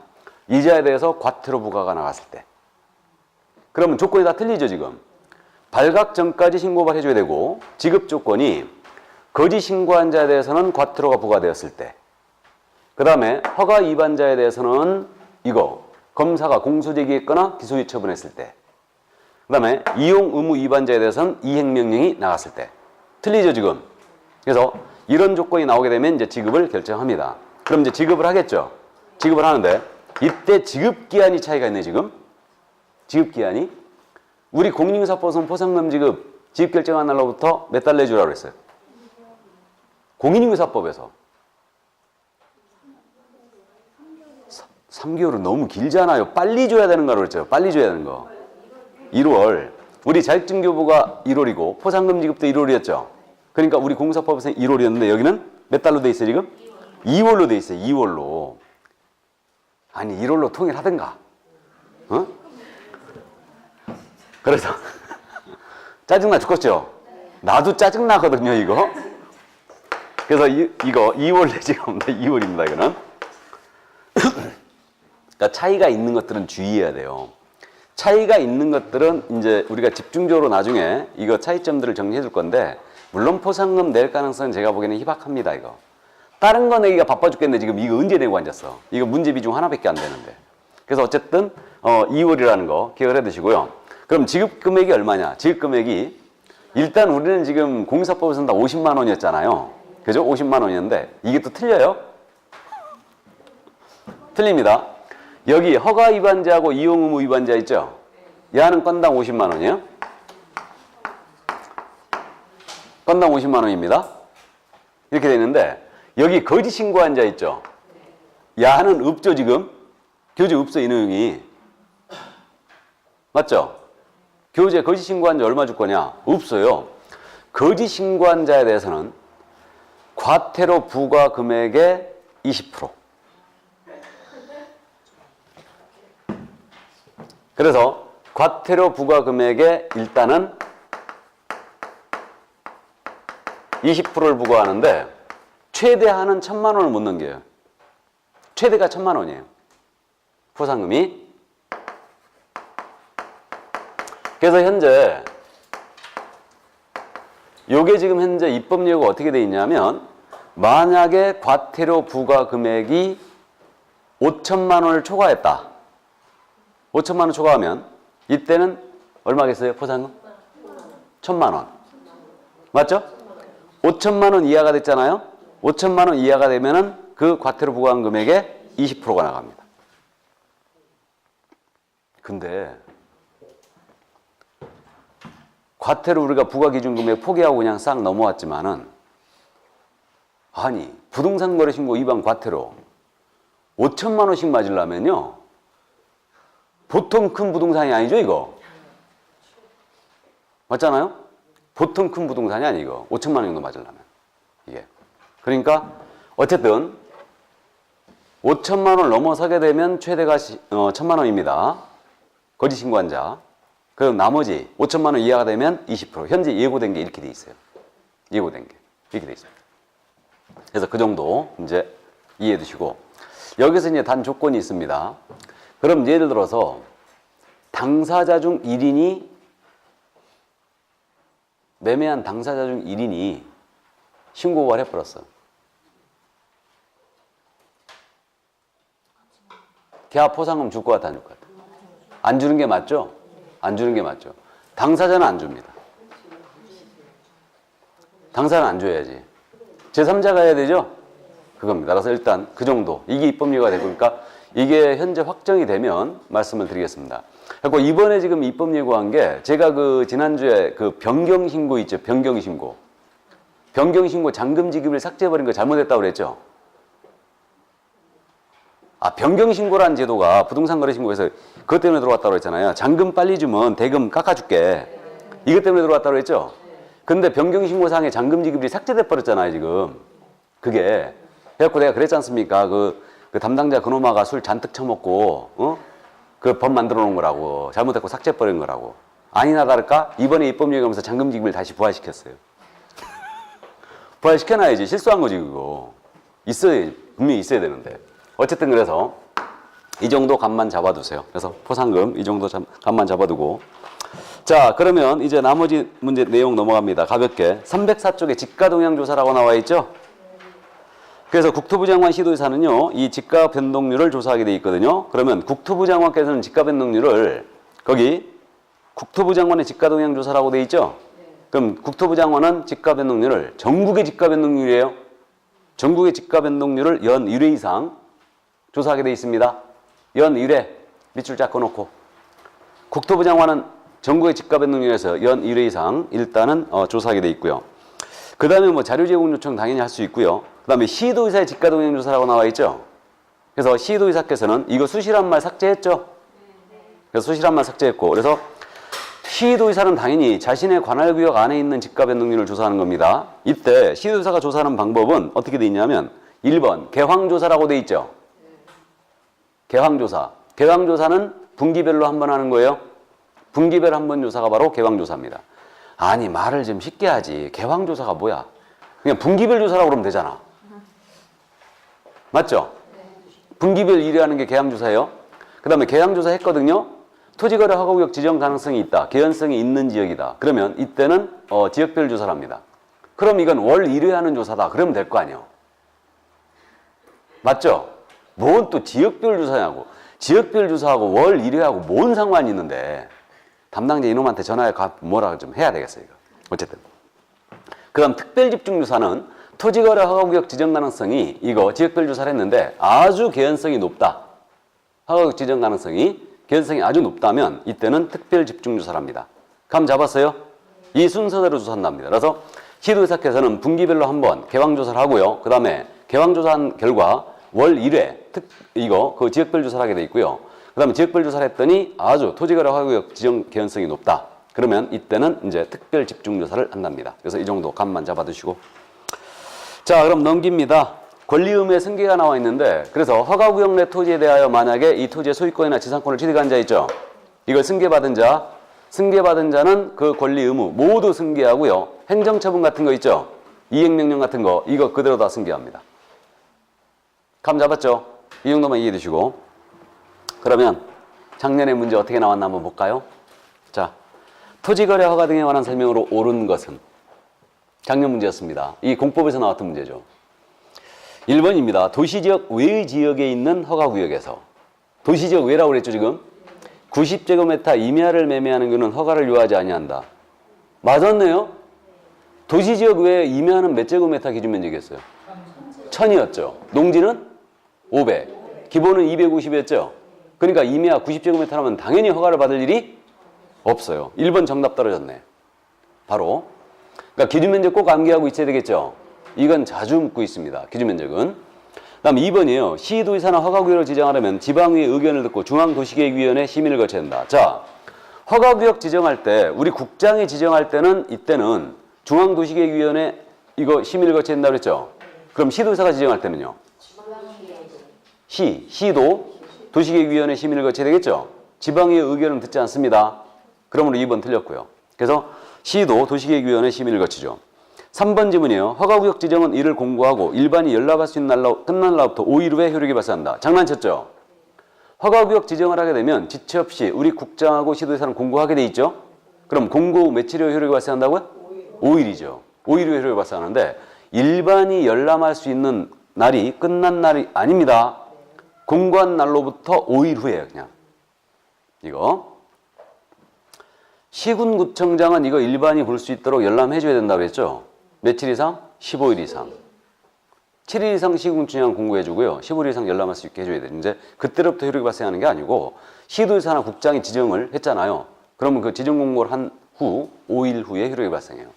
이자에 대해서 과태료 부과가 나갔을 때. 그러면 조건이 다 틀리죠, 지금. 발각 전까지 신고발 해줘야 되고, 지급 조건이 거짓 신고한 자에 대해서는 과태료가 부과되었을 때. 그 다음에 허가 위반자에 대해서는 이거 검사가 공소제기했거나 기소유예 처분했을 때. 그 다음에 이용 의무 위반자에 대해서는 이행명령이 나갔을 때. 틀리죠, 지금. 그래서 이런 조건이 나오게 되면 이제 지급을 결정합니다. 그럼 이제 지급을 하겠죠. 지급을 하는데 이때 지급기한이 차이가 있네, 지금. 지급기한이. 우리 공인중개사법에서는 포상금 지급 결정한 날로부터 몇 달 내주라고 그랬어요. 공인중개사법에서. 3개월은 너무 길잖아요. 빨리 줘야 되는 거라고 그랬죠. 빨리 줘야 되는 거. 1월. 우리 자격증교부가 1월이고 포상금 지급도 1월이었죠. 그러니까 우리 공사법에서는 1월이었는데 여기는 몇 달로 돼 있어요, 지금? 2월로 돼 있어요. 2월로. 아니 1월로 통일하든가. 어? 그래서 짜증나 죽겠죠? 나도 짜증나거든요, 이거. 그래서 이거 2월 내지가 없는데 2월입니다, 이거는. 그러니까 차이가 있는 것들은 주의해야 돼요. 차이가 있는 것들은 이제 우리가 집중적으로 나중에 이거 차이점들을 정리해 줄 건데 물론 포상금 낼 가능성은 제가 보기에는 희박합니다, 이거. 다른 거 내기가 바빠 죽겠네, 지금 이거 언제 내고 앉았어. 이거 문제 비중 하나밖에 안 되는데. 그래서 어쨌든 2월이라는 거 기억을 해 두시고요. 그럼 지급 금액이 얼마냐? 지급 금액이 일단 우리는 지금 공사법에서는 다 50만 원이었잖아요. 그죠? 50만 원이었는데 이게 또 틀려요? 틀립니다. 여기 허가 위반자하고 이용 의무 위반자 있죠? 얘는 건당 50만 원이에요. 건당 50만 원입니다. 이렇게 돼 있는데 여기 거짓 신고한 자 있죠? 야는 없죠, 지금? 교재 없어, 이 내용이. 맞죠? 교재 거짓 신고한 자 얼마 줄 거냐? 없어요. 거짓 신고한 자에 대해서는 과태료 부과 금액의 20%. 그래서 과태료 부과 금액의 일단은 20%를 부과하는데 최대한은 1,000만 원을 못 넘겨요. 최대가 1,000만 원이에요. 포상금이. 그래서 현재 요게 지금 현재 입법 예고가 어떻게 돼 있냐면 만약에 과태료 부과 금액이 5천만 원을 초과했다. 5천만 원 초과하면 이때는 얼마겠어요? 포상금? 1,000만 원. 맞죠? 5천만 원 이하가 됐잖아요. 5천만 원 이하가 되면은 그 과태료 부과한 금액의 20%가 나갑니다. 근데 과태료 우리가 부과 기준 금액 포기하고 그냥 싹 넘어왔지만은 아니 부동산 거래 신고 위반 과태료 5천만 원씩 맞으려면요. 보통 큰 부동산이 아니죠, 이거. 맞잖아요? 보통 큰 부동산이 아니고 5천만 원 정도 맞으려면 이게. 그러니까 어쨌든 5천만 원을 넘어서게 되면 최대가 1,000만 원입니다. 거짓 신고한 자. 그럼 나머지 5천만 원 이하가 되면 20%. 현재 예고된 게 이렇게 돼 있어요. 예고된 게 이렇게 돼 있습니다. 그래서 그 정도 이제 이해해 두시고, 여기서 이제 단 조건이 있습니다. 그럼 예를 들어서 당사자 중 1인이 매매한 당사자 중 1인이 신고 고발해 버렸어. 계약 포상금 줄 것 같아, 안 줄 것 같아? 안 주는 게 맞죠? 안 주는 게 맞죠. 당사자는 안 줍니다. 당사자는 안 줘야지. 제3자가 해야 되죠? 그겁니다. 그래서 일단 그 정도. 이게 입법예고가 되고, 그러니까 이게 현재 확정이 되면 말씀을 드리겠습니다. 그리고 이번에 지금 입법예고한 게, 제가 그 지난주에 그 변경신고 있죠? 변경신고. 변경신고 잔금지급을 삭제해버린 거 잘못했다고 그랬죠? 변경신고라는 제도가 부동산 거래신고에서 그것 때문에 들어왔다고 했잖아요. 잔금 빨리 주면 대금 깎아줄게. 이것 때문에 들어왔다고 했죠? 근데 변경신고상에 잔금지급이 삭제돼 버렸잖아요, 지금. 그게. 그래갖고 내가 그랬지 않습니까? 그 담당자 그놈아가 술 잔뜩 처먹고, 그 법 만들어 놓은 거라고. 잘못했고 삭제해버린 거라고. 아니나 다를까? 이번에 입법예고하면서 잔금지급을 다시 부활시켰어요. 부활시켜놔야지. 실수한 거지, 그거. 분명히 있어야 되는데. 어쨌든 그래서 이 정도 감만 잡아두세요. 그래서 포상금 이 정도 감만 잡아두고, 자, 그러면 이제 나머지 문제 내용 넘어갑니다. 가볍게. 304쪽에 지가동향조사라고 나와 있죠? 그래서 국토부 장관 시도지사는요, 이 지가 변동률을 조사하게 돼 있거든요. 그러면 국토부 장관께서는 지가 변동률을, 거기 국토부 장관의 지가 동향 조사라고 돼 있죠? 그럼 국토부 장관은 지가 변동률을, 전국의 지가 변동률이에요. 전국의 지가 변동률을 연 1회 이상 조사하게 돼 있습니다. 연 1회 밑줄 쫙 그어놓고, 국토부 장관은 전국의 지가 변동률에서 연 1회 이상 일단은 조사하게 돼 있고요. 그 다음에 뭐 자료 제공 요청 당연히 할 수 있고요. 그 다음에 시도의사의 지가 동향 조사라고 나와 있죠. 그래서 시도의사께서는 이거 수시란 말 삭제했죠. 그래서 수시란 말 삭제했고, 그래서 시도의사는 당연히 자신의 관할구역 안에 있는 지가 변동률을 조사하는 겁니다. 이때 시도의사가 조사하는 방법은 어떻게 돼 있냐면 1번 개황조사라고 돼 있죠. 개황조사. 개황조사는 분기별로 한 번 하는 거예요. 분기별 한 번 조사가 바로 개황조사입니다. 아니, 말을 좀 쉽게 하지. 개황조사가 뭐야? 그냥 분기별 조사라고 그러면 되잖아. 맞죠? 분기별 1회 하는 게 개황조사예요. 그 다음에 개황조사 했거든요. 토지거래 허가구역 지정 가능성이 있다. 개연성이 있는 지역이다. 그러면 이때는 지역별 조사를 합니다. 그럼 이건 월 1회 하는 조사다. 그러면 될 거 아니에요. 맞죠? 뭔 또 지역별 조사냐고. 지역별 조사하고 월 1회하고 뭔 상관이 있는데, 담당자 이놈한테 전화해 뭐라 좀 해야 되겠어요, 이거. 어쨌든. 그 다음 특별집중조사는 토지거래 허가구역 지정 가능성이, 이거 지역별 조사를 했는데 아주 개연성이 높다. 허가구역 지정 가능성이, 개연성이 아주 높다면 이때는 특별집중조사를 합니다. 감 잡았어요? 이 순서대로 조사한답니다. 그래서 시도의사께서는 분기별로 한번 개황조사를 하고요. 그 다음에 개황조사한 결과 월 1회 그 지역별 조사를 하게 돼 있고요. 그 다음에 지역별 조사를 했더니 아주 토지거래 허가구역 지정 개연성이 높다. 그러면 이때는 이제 특별 집중조사를 한답니다. 그래서 이 정도 감만 잡아두시고. 자, 그럼 넘깁니다. 권리의무의 승계가 나와 있는데, 그래서 허가구역 내 토지에 대하여 만약에 이 토지의 소유권이나 지상권을 취득한 자 있죠? 이걸 승계받은 자는 그 권리의무 모두 승계하고요. 행정처분 같은 거 있죠? 이행명령 같은 거, 이거 그대로 다 승계합니다. 감 잡았죠? 이 정도만 이해해 두시고. 그러면 작년에 문제 어떻게 나왔나 한번 볼까요? 자, 토지거래 허가 등에 관한 설명으로 옳은 것은, 작년 문제였습니다. 이 공법에서 나왔던 문제죠. 1번입니다. 도시지역 외의 지역에 있는 허가구역에서, 도시지역 외라고 그랬죠 지금? 90제곱미터 이하를 매매하는 경우는 허가를 요하지 아니한다. 맞았네요. 도시지역 외에 이하는 몇 제곱미터 기준면적이었어요? 1000이었죠. 농지는 500. 기본은 250이었죠. 그러니까 이하 90제곱미터라면 당연히 허가를 받을 일이 없어요. 1번 정답 떨어졌네. 바로. 그러니까 기준면적 꼭 암기하고 있어야 되겠죠. 이건 자주 묻고 있습니다. 기준면적은. 다음 2번이에요. 시도의사나 허가구역을 지정하려면 지방의회 의견을 듣고 중앙도시계획위원회 심의를 거쳐야 된다. 자, 허가구역 지정할 때, 우리 국장이 지정할 때는 이때는 중앙도시계획위원회 이거 심의를 거쳐야 된다고 그랬죠. 그럼 시도의사가 지정할 때는요? 시도 도시계획위원회 심의를 거쳐야 되겠죠. 지방의 의견을 듣지 않습니다. 그러므로 2번 틀렸고요. 그래서 시도 도시계획위원회 심의를 거치죠. 3번 지문이에요. 허가구역 지정은 이를 공고하고 일반이 연락할 수 있는 날로 끝난 날부터 5일 후에 효력이 발생한다. 장난쳤죠? 허가구역 지정을 하게 되면 지체 없이 우리 국장하고 시도지사는 공고하게 돼 있죠? 그럼 공고 후 며칠 후에 효력이 발생한다고요? 5일이죠. 5일 후에 효력이 발생하는데 일반이 열람할 수 있는 날이 끝난 날이 아닙니다. 공고한 날로부터 5일 후에요. 그냥 이거 시군구청장은 이거 일반이 볼 수 있도록 열람해 줘야 된다고 했죠? 며칠 이상? 15일 이상. 7일 이상 시군구청장 공고해 주고요. 15일 이상 열람할 수 있게 해줘야 돼. 이제 그때부터 효력이 발생하는 게 아니고 시도지사나 국장이 지정을 했잖아요. 그러면 그 지정 공고를 한 후 5일 후에 효력이 발생해요.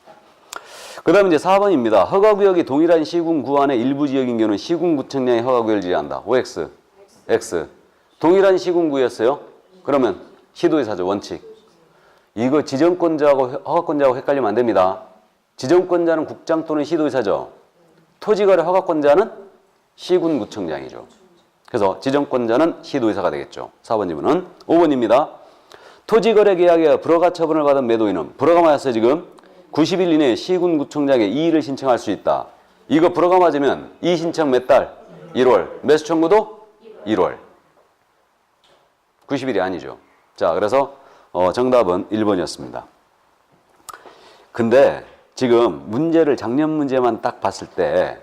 그 다음에 이제 4번입니다. 허가구역이 동일한 시군 구안의 일부 지역인 경우는 시군구청장이 허가구역을 지정한다. OX, X. 동일한 시군구였어요. 그러면 시도지사죠. 원칙. 이거 지정권자하고 허가권자하고 헷갈리면 안 됩니다. 지정권자는 국장 또는 시도지사죠. 토지거래 허가권자는 시군구청장이죠. 그래서 지정권자는 시도지사가 되겠죠. 4번 지문은 5번입니다. 토지거래 계약에 불허가 처분을 받은 매도인은 불허가 맞았어요. 지금 90일 이내에 시군구청장에 이의를 신청할 수 있다. 이거 불허가 맞으면 이의 신청 몇 달? 1월. 매수 청구도 1월. 90일이 아니죠. 자, 그래서 정답은 1번이었습니다. 근데 지금 문제를 작년 문제만 딱 봤을 때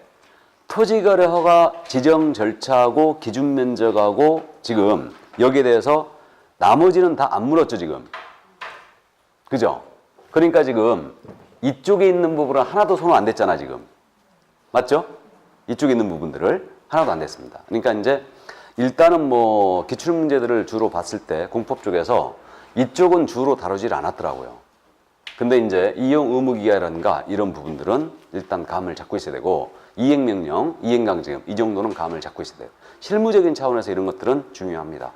토지거래 허가 지정 절차하고 기준 면적하고 지금 여기에 대해서 나머지는 다 안 물었죠, 지금. 그죠? 그러니까 지금 이쪽에 있는 부분은 하나도 손을 안 댔잖아, 지금. 맞죠? 이쪽에 있는 부분들을 하나도 안 댔습니다. 그러니까 이제 일단은 뭐 기출문제들을 주로 봤을 때 공법 쪽에서 이쪽은 주로 다루질 않았더라고요. 근데 이제 이용 의무기한이라든가 이런 부분들은 일단 감을 잡고 있어야 되고 이행명령, 이행강제금 이 정도는 감을 잡고 있어야 돼요. 실무적인 차원에서 이런 것들은 중요합니다.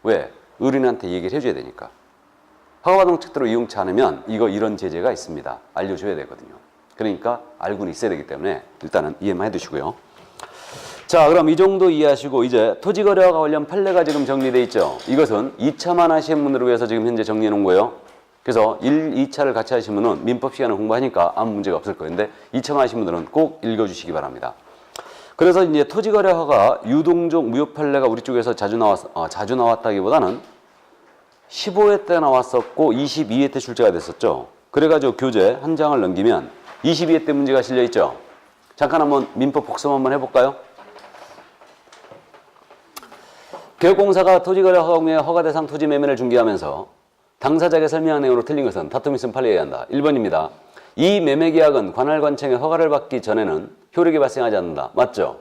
왜? 의뢰인한테 얘기를 해줘야 되니까. 허가받은 측대로 이용치 않으면 이거 이런 제재가 있습니다. 알려줘야 되거든요. 그러니까 알고는 있어야 되기 때문에 일단은 이해만 해두시고요. 자, 그럼 이 정도 이해하시고 이제 토지거래와 관련 판례가 지금 정리되어 있죠. 이것은 2차만 하시는 분들을 위해서 지금 현재 정리해 놓은 거예요. 그래서 1, 2차를 같이 하시는 분은 민법 시간을 공부하니까 아무 문제가 없을 거예요. 근데 2차만 하시는 분들은 꼭 읽어주시기 바랍니다. 그래서 이제 토지거래 허가 유동적 무효 판례가 우리 쪽에서 자주 나왔다기보다는 15회 때 나왔었고 22회 때 출제가 됐었죠. 그래가지고 교재 한 장을 넘기면 22회 때 문제가 실려 있죠. 잠깐 한번 민법 복습 한번 해볼까요? 개업공사가 토지거래 허가공의 허가 대상 토지 매매를 중개하면서 당사자에게 설명한 내용으로 틀린 것은 다툼이 있으면 판례해야 한다. 1번입니다. 이 매매계약은 관할관청의 허가를 받기 전에는 효력이 발생하지 않는다. 맞죠?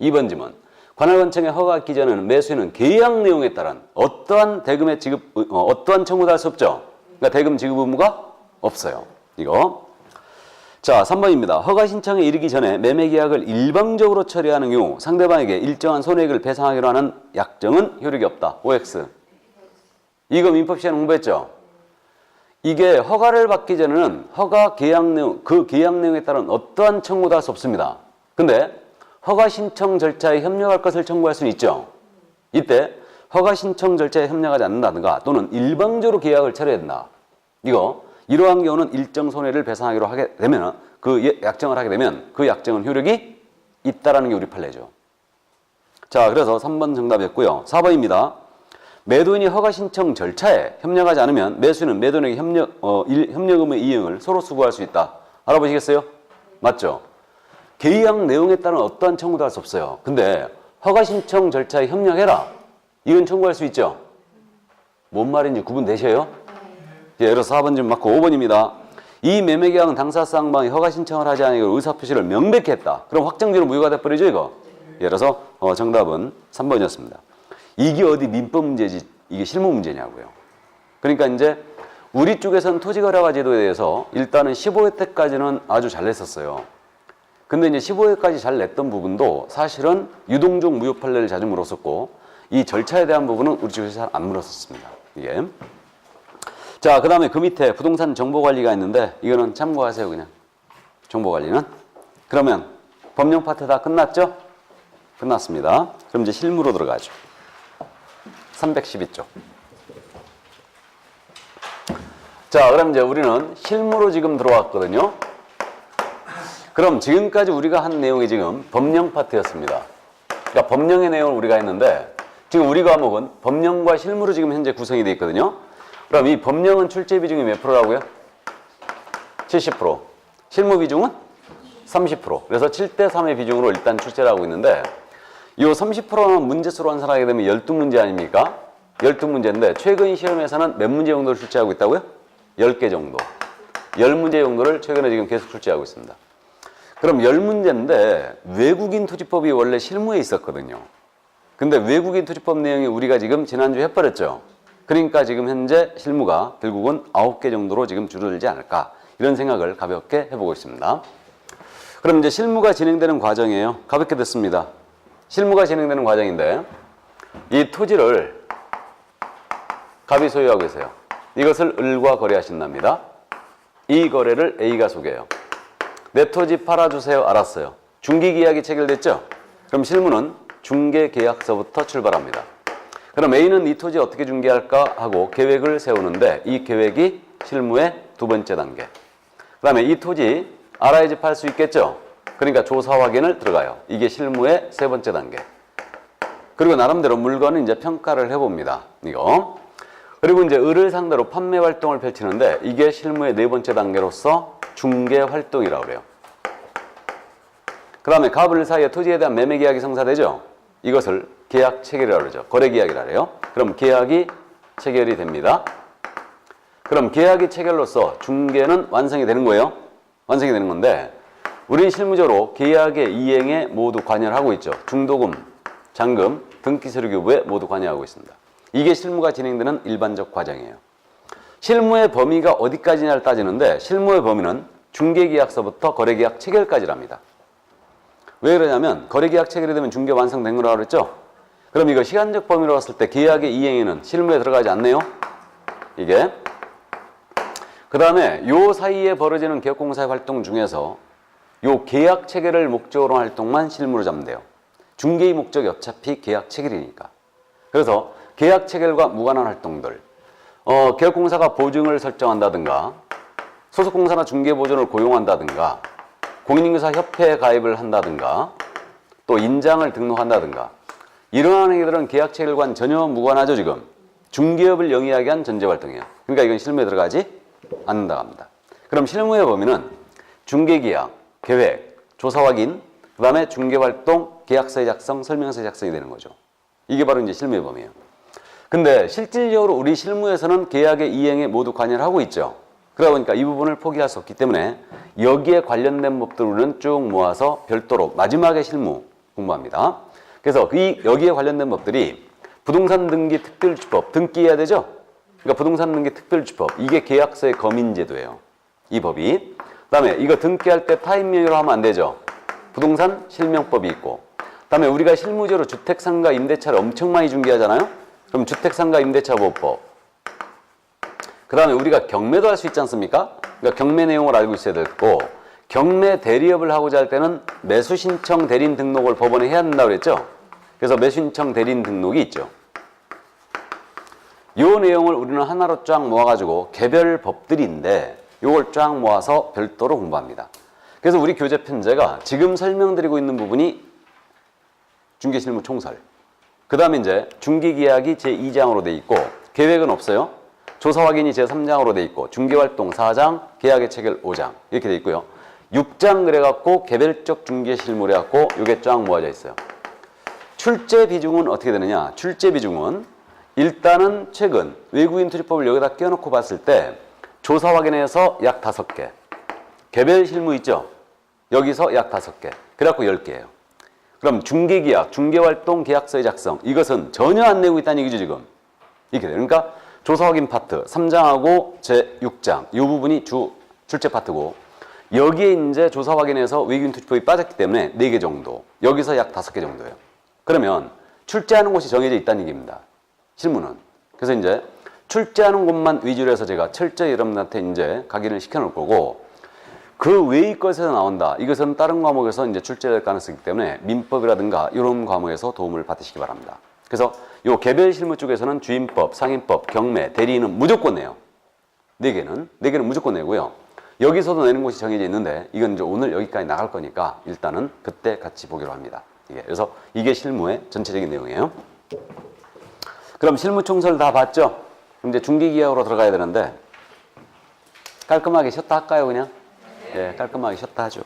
2번 지문. 관할관청의 허가가 있기 전에는 매수인은 계약 내용에 따른 어떠한 대금의 지급, 어떠한 청구도 할 수 없죠. 그러니까 대금 지급 의무가 없어요. 이거. 자, 3번입니다. 허가 신청에 이르기 전에 매매계약을 일방적으로 처리하는 경우 상대방에게 일정한 손해액을 배상하기로 하는 약정은 효력이 없다. OX. 이거 민법 시간에 공부했죠? 이게 허가를 받기 전에는 허가 계약 내용, 그 계약 내용에 따른 어떠한 청구도 할 수 없습니다. 근데 허가 신청 절차에 협력할 것을 청구할 수는 있죠. 이때 허가 신청 절차에 협력하지 않는다든가 또는 일방적으로 계약을 처리해야 된다. 이러한 경우는 일정 손해를 배상하기로 하게 되면 그 약정을 하게 되면 그 약정은 효력이 있다라는 게 우리 판례죠. 자, 그래서 3번 정답이었고요. 4번입니다. 매도인이 허가 신청 절차에 협력하지 않으면 매수인은 매도인에게 협력금의 이행을 서로 수고할 수 있다. 알아보시겠어요? 맞죠? 계약 내용에 따른 어떠한 청구도 할 수 없어요. 근데 허가 신청 절차에 협력해라. 이건 청구할 수 있죠? 뭔 말인지 구분되셔요? 예, 예를 들어서 4번 좀 맞고 5번입니다. 이 매매계약은 당사 쌍방이 허가 신청을 하지 않으니까 의사표시를 명백히 했다. 그럼 확정적으로 무효가 돼버리죠, 이거? 예를 들어서 정답은 3번이었습니다. 이게 어디 민법 문제지 이게 실무 문제냐고요. 그러니까 이제 우리 쪽에서는 토지거래허가 제도에 대해서 일단은 15회 때까지는 아주 잘 냈었어요. 근데 이제 15회까지 잘 냈던 부분도 사실은 유동적 무효 판례를 자주 물었었고 이 절차에 대한 부분은 우리 쪽에서 잘 안 물었었습니다. 이게. 자, 그 다음에 그 밑에 부동산 정보관리가 있는데 이거는 참고하세요, 그냥. 정보관리는. 그러면 법령 파트 다 끝났죠? 끝났습니다. 그럼 이제 실무로 들어가죠. 312쪽. 자, 그럼 이제 우리는 실무로 지금 들어왔거든요. 그럼 지금까지 우리가 한 내용이 지금 법령 파트였습니다. 그러니까 법령의 내용을 우리가 했는데 지금 우리 과목은 법령과 실무로 지금 현재 구성이 되어 있거든요. 그럼 이 법령은 출제 비중이 몇 프로라고요? 70%. 실무 비중은 30%. 그래서 7대 3의 비중으로 일단 출제를 하고 있는데 이 30%는 문제수로 환산하게 되면 12문제 아닙니까? 12문제인데 최근 시험에서는 몇 문제 정도를 출제하고 있다고요? 10개 정도. 10문제 정도를 최근에 지금 계속 출제하고 있습니다. 그럼 10문제인데 외국인 토지법이 원래 실무에 있었거든요. 근데 외국인 토지법 내용이 우리가 지금 지난주에 해버렸죠. 그러니까 지금 현재 실무가 결국은 9개 정도로 지금 줄어들지 않을까 이런 생각을 가볍게 해보고 있습니다. 그럼 이제 실무가 진행되는 과정이에요. 가볍게 듣습니다. 실무가 진행되는 과정인데 이 토지를 갑이 소유하고 계세요. 이것을 을과 거래하신답니다. 이 거래를 A가 소개해요. 내 토지 팔아주세요. 알았어요. 중개계약이 체결됐죠? 그럼 실무는 중개계약서부터 출발합니다. 그럼 A는 이 토지 어떻게 중개할까 하고 계획을 세우는데 이 계획이 실무의 두 번째 단계. 그 다음에 이 토지 알아야지 팔 수 있겠죠? 그러니까 조사 확인을 들어가요. 이게 실무의 세 번째 단계. 그리고 나름대로 물건을 이제 평가를 해봅니다. 이거. 그리고 이제 을을 상대로 판매 활동을 펼치는데 이게 실무의 네 번째 단계로서 중개 활동이라고 그래요. 그 다음에 갑을 사이에 토지에 대한 매매 계약이 성사되죠? 이것을 계약 체결이라고 그러죠. 거래 계약이라고 해요. 그럼 계약이 체결이 됩니다. 그럼 계약이 체결로서 중개는 완성이 되는 거예요. 완성이 되는 건데 우린 실무적으로 계약의 이행에 모두 관여를 하고 있죠. 중도금, 잔금, 등기서류 교부에 모두 관여하고 있습니다. 이게 실무가 진행되는 일반적 과정이에요. 실무의 범위가 어디까지냐를 따지는데 실무의 범위는 중개계약서부터 거래계약 체결까지랍니다. 왜 그러냐면 거래계약 체결이 되면 중개 완성된 거라고 그랬죠? 그럼 이거 시간적 범위로 봤을 때 계약의 이행에는 실무에 들어가지 않네요? 이게. 그 다음에 요 사이에 벌어지는 개업공사의 활동 중에서 요 계약 체결을 목적으로 한 활동만 실무로 잡으면 돼요. 중개의 목적이 어차피 계약 체결이니까. 그래서 계약 체결과 무관한 활동들, 개업공사가 보증을 설정한다든가 소속공사나 중개보존을 고용한다든가 공인인증사 협회에 가입을 한다든가 또 인장을 등록한다든가 이러한 행위들은 계약 체결과는 전혀 무관하죠. 지금 중개업을 영위하게 한 전제활동이에요. 그러니까 이건 실무에 들어가지 않는다고 합니다. 그럼 실무의 범위는 중개계약, 계획, 조사 확인, 그 다음에 중개활동, 계약서의 작성, 설명서의 작성이 되는 거죠. 이게 바로 이제 실무의 범위예요. 근데 실질적으로 우리 실무에서는 계약의 이행에 모두 관여를 하고 있죠. 그러다 보니까 이 부분을 포기할 수 없기 때문에 여기에 관련된 법들은 쭉 모아서 별도로 마지막에 실무 공부합니다. 그래서 여기에 관련된 법들이 부동산 등기 특별주법, 등기해야 되죠? 그러니까 부동산 등기 특별주법, 이게 계약서의 검인제도예요. 이 법이. 그 다음에 이거 등기할 때 타인 명의로 하면 안 되죠. 부동산 실명법이 있고. 그 다음에 우리가 실무적으로 주택상가 임대차를 엄청 많이 중개하잖아요. 그럼 주택상가 임대차 보호법. 그 다음에 우리가 경매도 할 수 있지 않습니까? 그러니까 경매 내용을 알고 있어야 되고 경매 대리업을 하고자 할 때는 매수신청 대리인 등록을 법원에 해야 된다고 그랬죠? 그래서 매수신청 대리인 등록이 있죠. 이 내용을 우리는 하나로 쫙 모아가지고 개별 법들인데 이걸 쫙 모아서 별도로 공부합니다. 그래서 우리 교재 편제가 지금 설명드리고 있는 부분이 중개실무 총설. 그 다음에 이제 중개계약이 제2장으로 돼 있고 계획은 없어요. 조사 확인이 제3장으로 돼 있고 중개활동 4장, 계약의 체결 5장 이렇게 돼 있고요. 6장 그래갖고 개별적 중개실무 그래갖고 이게 쫙 모아져 있어요. 출제 비중은 어떻게 되느냐? 출제 비중은 일단은 최근 외국인 토지법을 여기다 끼워놓고 봤을 때 조사 확인에서 약 5개, 개별 실무 있죠? 여기서 약 5개, 그래갖고 10개예요. 그럼 중개계약, 중개활동 계약서의 작성 이것은 전혀 안 내고 있다는 얘기죠 지금. 이렇게 돼요. 그러니까 조사 확인 파트 3장하고 제6장 이 부분이 출제 파트고 여기에 이제 조사 확인에서 외국인 토지법이 빠졌기 때문에 4개 정도, 여기서 약 5개 정도예요. 그러면 출제하는 곳이 정해져 있다는 얘기입니다. 실무는. 그래서 이제 출제하는 곳만 위주로 해서 제가 철저히 여러분한테 이제 각인을 시켜놓을 거고 그 외의 것에서 나온다. 이것은 다른 과목에서 이제 출제될 가능성이 있기 때문에 민법이라든가 이런 과목에서 도움을 받으시기 바랍니다. 그래서 요 개별 실무 쪽에서는 주임법, 상임법, 경매, 대리인은 무조건 내요. 네 개는 무조건 내고요. 여기서도 내는 곳이 정해져 있는데 이건 이제 오늘 여기까지 나갈 거니까 일단은 그때 같이 보기로 합니다. 그래서 이게 실무의 전체적인 내용이에요. 그럼 실무 총설 다 봤죠? 그럼 이제 중기기하로 들어가야 되는데 깔끔하게 쉬었다 할까요, 그냥? 예, 깔끔하게 쉬었다 하죠.